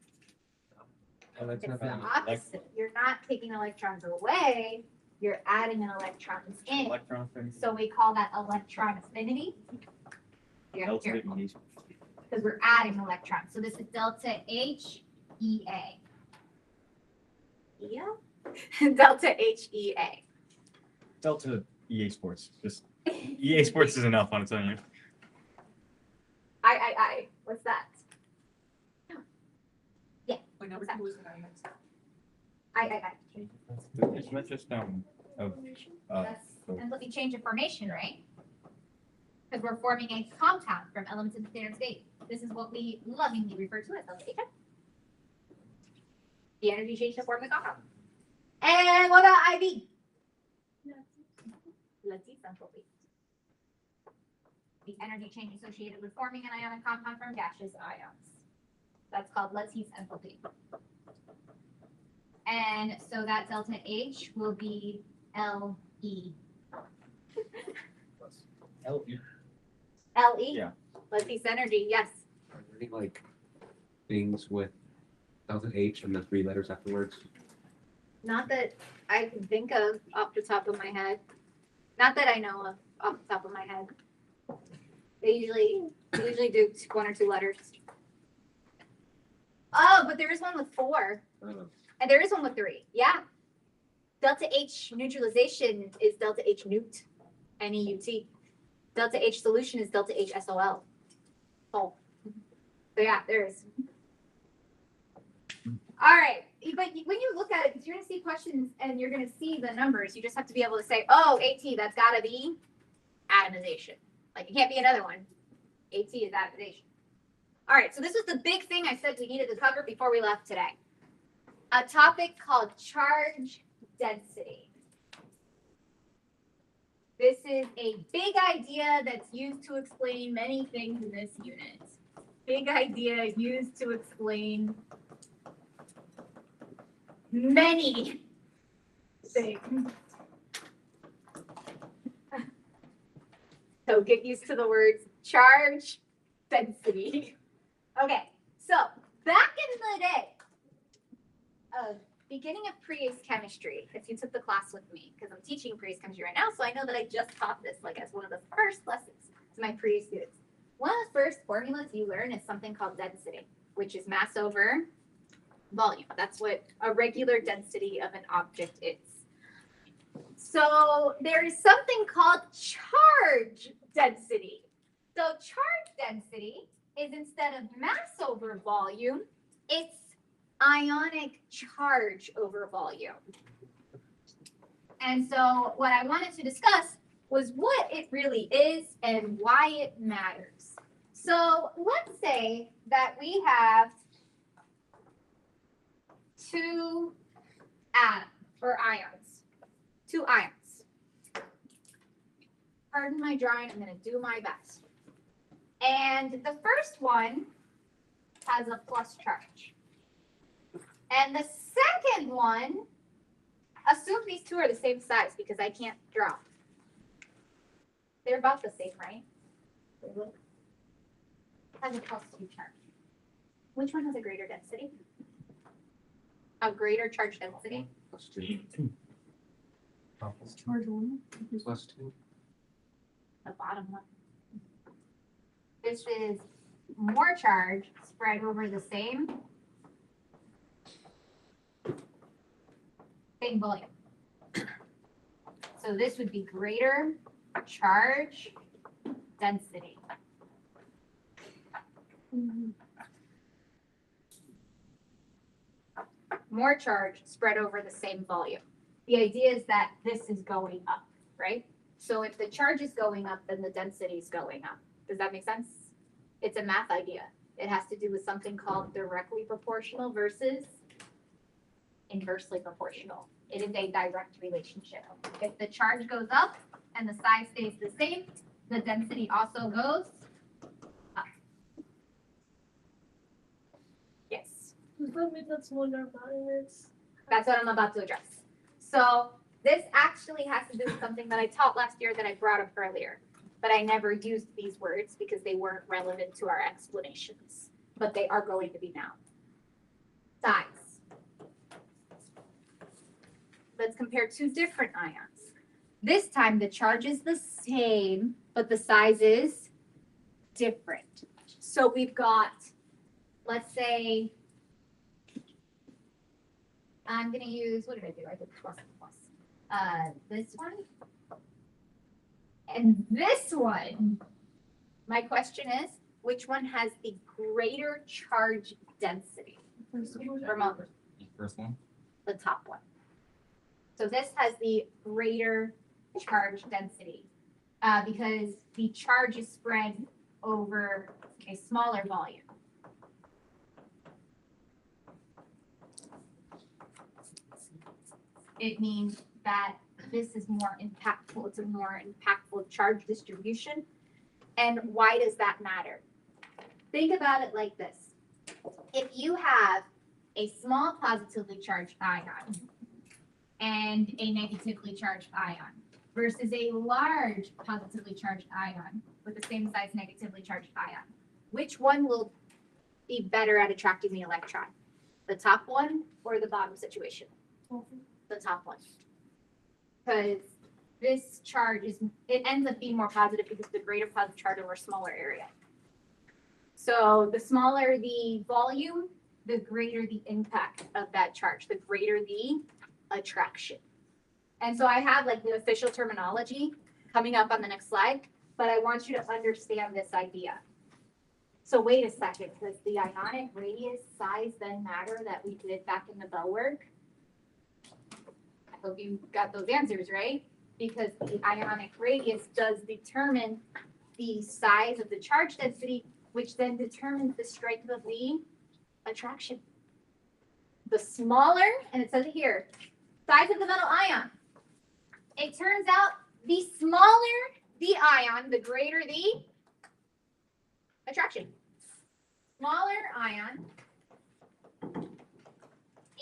Speaker 1: It's the opposite. You're not taking electrons away, you're adding an electrons in.
Speaker 2: Electron.
Speaker 1: So we call that electron affinity.
Speaker 2: Delta
Speaker 1: Here,
Speaker 2: E.
Speaker 1: because we're adding electrons. So this is delta H E A. Yeah? Delta H E A.
Speaker 2: Delta EA Sports. Just EA Sports is enough on its own.
Speaker 1: I. What's that?
Speaker 7: Wait, number 2 was an ion.
Speaker 1: I.
Speaker 2: Isn't that just of
Speaker 1: That's enthalpy change of formation, right? Because we're forming a compound from elements in the standard state. This is what we lovingly refer to as enthalpy. The energy change to form the compound. And what about IB? Lattice enthalpy. The energy change associated with forming an ionic compound from gaseous ions. That's called lattice enthalpy. And so that delta H will be LE.
Speaker 3: LE.
Speaker 1: LE?
Speaker 2: Yeah.
Speaker 1: Lattice energy, yes.
Speaker 4: Are there any like things with delta H and the 3 letters afterwards?
Speaker 1: Not that I can think of off the top of my head. Not that I know of off the top of my head. They usually do 1 or 2 letters. Oh, but there is one with 4. And there is one with 3. Yeah. Delta H neutralization is delta H neut, N-E-U-T. Delta H solution is delta H SOL. Oh. So yeah, there is. All right. But when you look at it, because you're going to see questions and you're going to see the numbers, you just have to be able to say, oh, AT, that's got to be atomization. Like, it can't be another one. AT is atomization. All right, so this was the big thing I said we needed to cover before we left today. A topic called charge density. This is a big idea that's used to explain many things in this unit. Big idea used to explain many things. So get used to the words charge density. Okay, so back in the day, beginning of pre-ACE chemistry, if you took the class with me, because I'm teaching pre-ACE chemistry right now, so I know that I just taught this like as one of the first lessons to my pre-ACE students. One of the first formulas you learn is something called density, which is mass over volume. That's what a regular density of an object is. So there is something called charge density. So charge density is instead of mass over volume, it's ionic charge over volume. And so what I wanted to discuss was what it really is and why it matters. So let's say that we have two two ions. Pardon my drawing, I'm gonna do my best. And the first one has a plus charge. And the second one, assume these two are the same size because I can't draw. They're about the same, right? Has a plus 2 charge. Which one has a greater density? A greater charge density?
Speaker 4: Plus two. Plus two.
Speaker 1: The bottom one. This is more charge spread over the same volume. So this would be greater charge density. More charge spread over the same volume. The idea is that this is going up, right? So if the charge is going up, then the density is going up. Does that make sense? It's a math idea. It has to do with something called directly proportional versus inversely proportional. It is a direct relationship. If the charge goes up and the size stays the same, the density also goes up. Yes.
Speaker 5: Does that mean that smaller magnets?
Speaker 1: That's what I'm about to address. So this actually has to do with something that I taught last year that I brought up earlier, but I never used these words because they weren't relevant to our explanations, but they are going to be now. Size. Let's compare two different ions. This time the charge is the same, but the size is different. So we've got, let's say, I'm going to use, what did I do? I did plus and plus. This one and this one. My question is, which one has the greater charge density? Ramon,
Speaker 3: First one.
Speaker 1: the top one. So this has the greater charge density because the charge is spread over a smaller volume. It means that this is more impactful. It's a more impactful charge distribution. And why does that matter? Think about it like this. If you have a small positively charged ion and a negatively charged ion versus a large positively charged ion with the same size negatively charged ion, which one will be better at attracting the electron? The top one or the bottom situation? The top one. Because this charge it ends up being more positive because the greater positive charge over a smaller area. So the smaller the volume, the greater the impact of that charge, the greater the attraction. And so I have like the official terminology coming up on the next slide, but I want you to understand this idea. So wait a second, does the ionic radius size then matter that we did back in the bell work? I hope you got those answers, right? Because the ionic radius does determine the size of the charge density, which then determines the strength of the attraction. The smaller, and it says it here, size of the metal ion. It turns out the smaller the ion, the greater the attraction. Smaller ion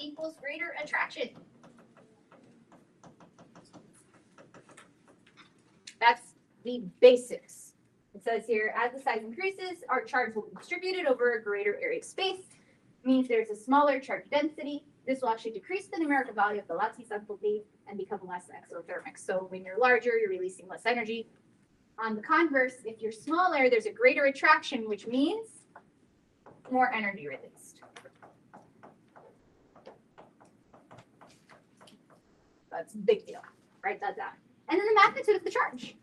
Speaker 1: equals greater attraction. That's the basics. It says here, as the size increases, our charge will be distributed over a greater area of space. It means there's a smaller charge density. This will actually decrease the numerical value of the lattice enthalpy and become less exothermic. So when you're larger, you're releasing less energy. On the converse, if you're smaller, there's a greater attraction, which means more energy released. That's a big deal. Write that down. And then the magnitude of the charge.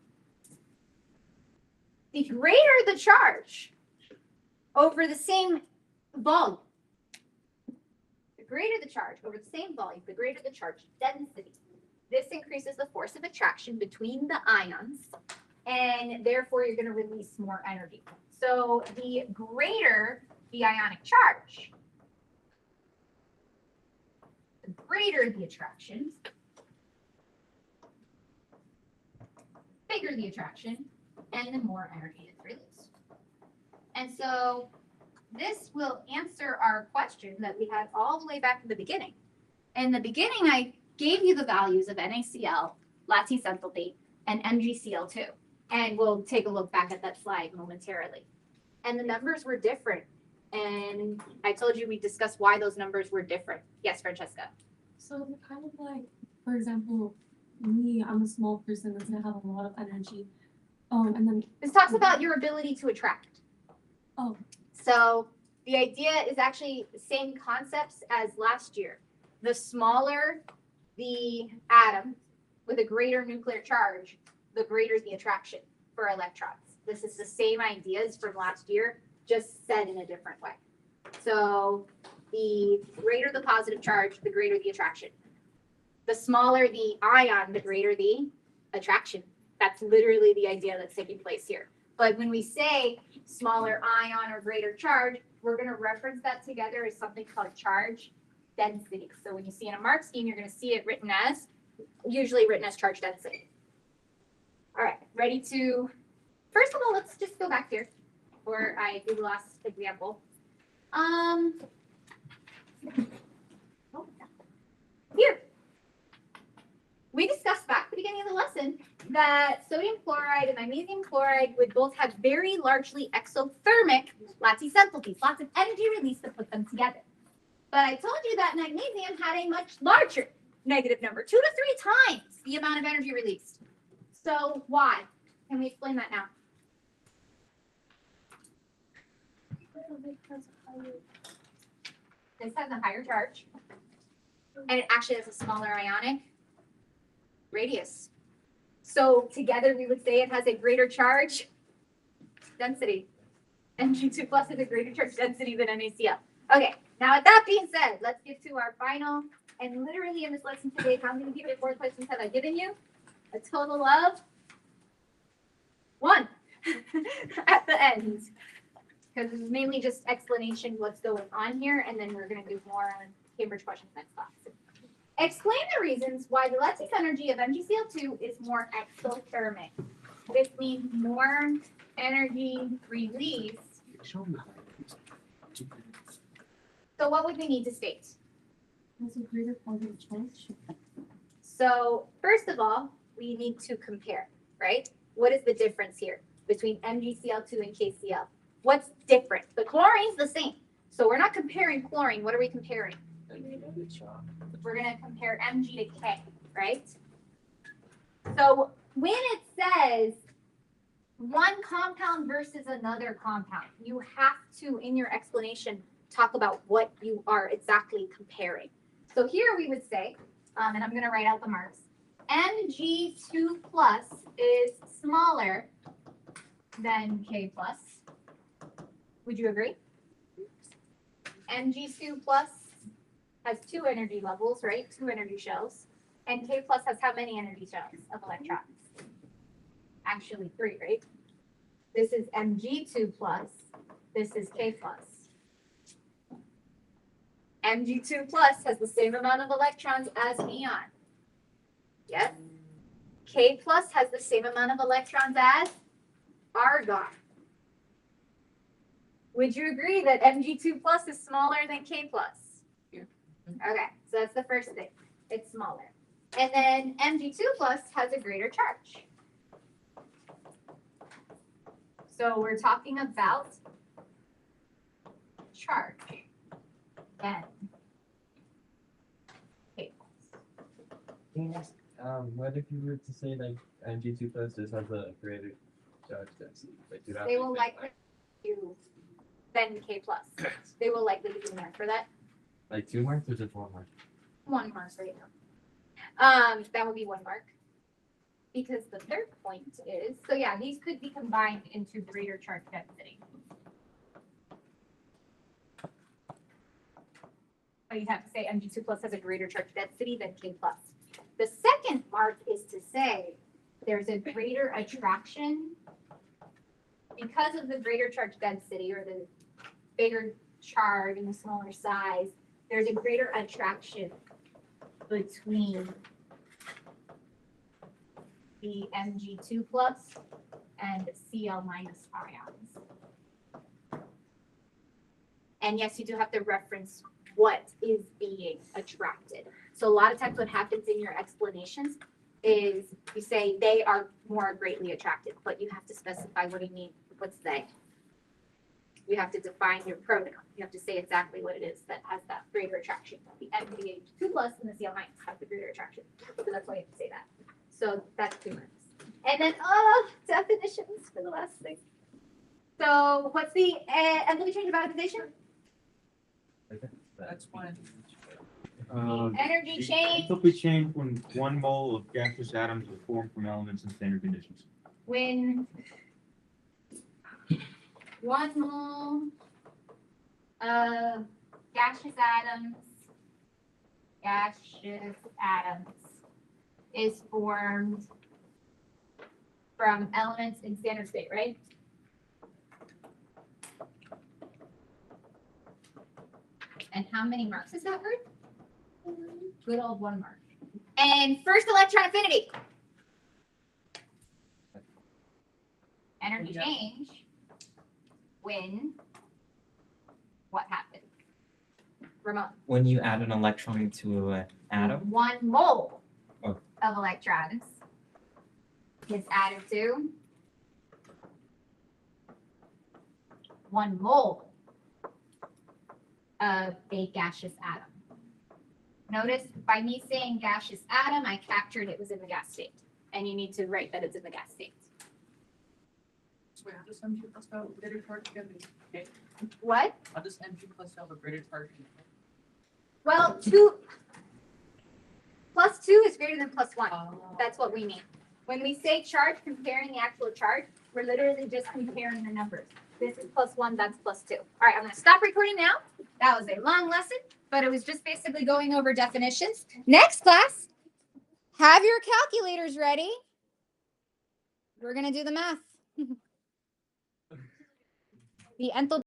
Speaker 1: The greater the charge over the same volume, the greater the charge over the same volume, the greater the charge density. this increases the force of attraction between the ions, and therefore you're going to release more energy. So the greater the ionic charge, the greater the attraction, bigger the attraction, and the more energy is released. And so this will answer our question that we had all the way back in the beginning. In the beginning, I gave you the values of NaCl, lattice enthalpy, and MgCl2. And we'll take a look back at that slide momentarily. And the numbers were different. And I told you we discussed why those numbers were different. Yes, Francesca.
Speaker 7: So they're kind of like, for example, me, I'm a small person that's gonna have a lot of energy. And then
Speaker 1: This talks about your ability to attract.
Speaker 7: Oh.
Speaker 1: So the idea is actually the same concepts as last year. The smaller the atom with a greater nuclear charge, the greater the attraction for electrons. This is the same ideas from last year, just said in a different way. So the greater the positive charge, the greater the attraction. The smaller the ion, the greater the attraction. That's literally the idea that's taking place here. But when we say smaller ion or greater charge, we're going to reference that together as something called charge density. So when you see in a mark scheme, you're going to see it written as, usually written as charge density. All right, ready to, first of all, let's just go back here where I did the last example. Here. We discussed back at the beginning of the lesson that sodium chloride and magnesium chloride would both have very largely exothermic lattice enthalpies, lots of energy released to put them together. But I told you that magnesium had a much larger negative number, 2 to 3 times the amount of energy released. So why? Can we explain that now? This has a higher charge, and it actually has a smaller ionic radius. So together we would say it has a greater charge density. Mg2 plus has a greater charge density than NaCl. Okay, now with that being said, let's get to our final, and literally in this lesson today, how many people 4 questions have I given you? A total of 1 at the end. Because this is mainly just explanation what's going on here, and then we're going to do more on Cambridge questions next class. Explain the reasons why the lattice energy of MgCl2 is more exothermic. This means more energy released. So what would we need to state?
Speaker 7: there's a greater positive charge.
Speaker 1: So first of all, we need to compare, right? What is the difference here between MgCl2 and KCl? What's different? The chlorine's the same. So we're not comparing chlorine. What are we comparing? We're going to compare Mg to K, right? So when it says one compound versus another compound, you have to, in your explanation, talk about what you are exactly comparing. So here we would say, and I'm going to write out the marks, Mg2 plus is smaller than K plus. Would you agree? Mg2 plus has 2 energy levels, right? 2 energy shells. And K plus has how many energy shells of electrons? Actually 3, right? This is Mg2 plus. This is K plus. Mg2 plus has the same amount of electrons as neon. Yes. K plus has the same amount of electrons as argon. Would you agree that Mg2 plus is smaller than K plus?
Speaker 3: Yeah.
Speaker 1: Okay, so that's the first thing. It's smaller. And then Mg2 plus has a greater charge. So we're talking about charge. N. K plus.
Speaker 9: What if you were to say like Mg2 plus just has a greater charge density? Like, do
Speaker 1: They will likely do than K plus. They will likely give you a mark for that.
Speaker 9: like 2 marks or just 1 mark?
Speaker 1: 1 mark right now. That would be 1 mark. Because the third point is, so yeah, these could be combined into greater charge density. But you'd have to say Mg2 plus has a greater charge density than K plus. The second second mark is to say there's a greater attraction because of the greater charge density or the bigger charge and the smaller size. There's a greater attraction between the Mg2 plus and Cl minus ions. And yes, you do have to reference what is being attracted. So a lot of times what happens in your explanations is you say they are more greatly attracted, but you have to specify what you mean. What's they? You have to define your pronoun. You have to say exactly what it is that has that greater attraction. The Mg2 plus and the Cl minus have the greater attraction. So that's why you have to say that. So that's 2 marks. And then, definitions for the last thing. So what's the enthalpy change of ionization?
Speaker 3: That's one.
Speaker 1: Energy change
Speaker 2: Enthalpy change when 1 mole of gaseous atoms are formed from elements in standard conditions.
Speaker 1: when 1 mole of gaseous atoms is formed from elements in standard state, right? And how many marks is that word? Good old 1 mark. And first electron affinity. Energy change when what happened? Ramon.
Speaker 10: When you add an electron to an atom,
Speaker 1: 1 mole
Speaker 10: Oh.
Speaker 1: of electrons is added to 1 mole of a gaseous atom. Notice by me saying gaseous atom, I captured it was in the gas state. And you need to write that it's in the gas state.
Speaker 3: So wait, how does Mg plus have a greater charge again? Okay.
Speaker 1: What?
Speaker 3: How does Mg plus have a greater charge?
Speaker 1: Well, 2 plus 2 is greater than plus 1. That's what we mean. When we say charge, comparing the actual charge, we're literally just comparing the numbers. This is plus 1, that's plus 2. All right, I'm going to stop recording now. That was a long lesson, but it was just basically going over definitions. Next class, have your calculators ready. We're going to do the math. The enthalpy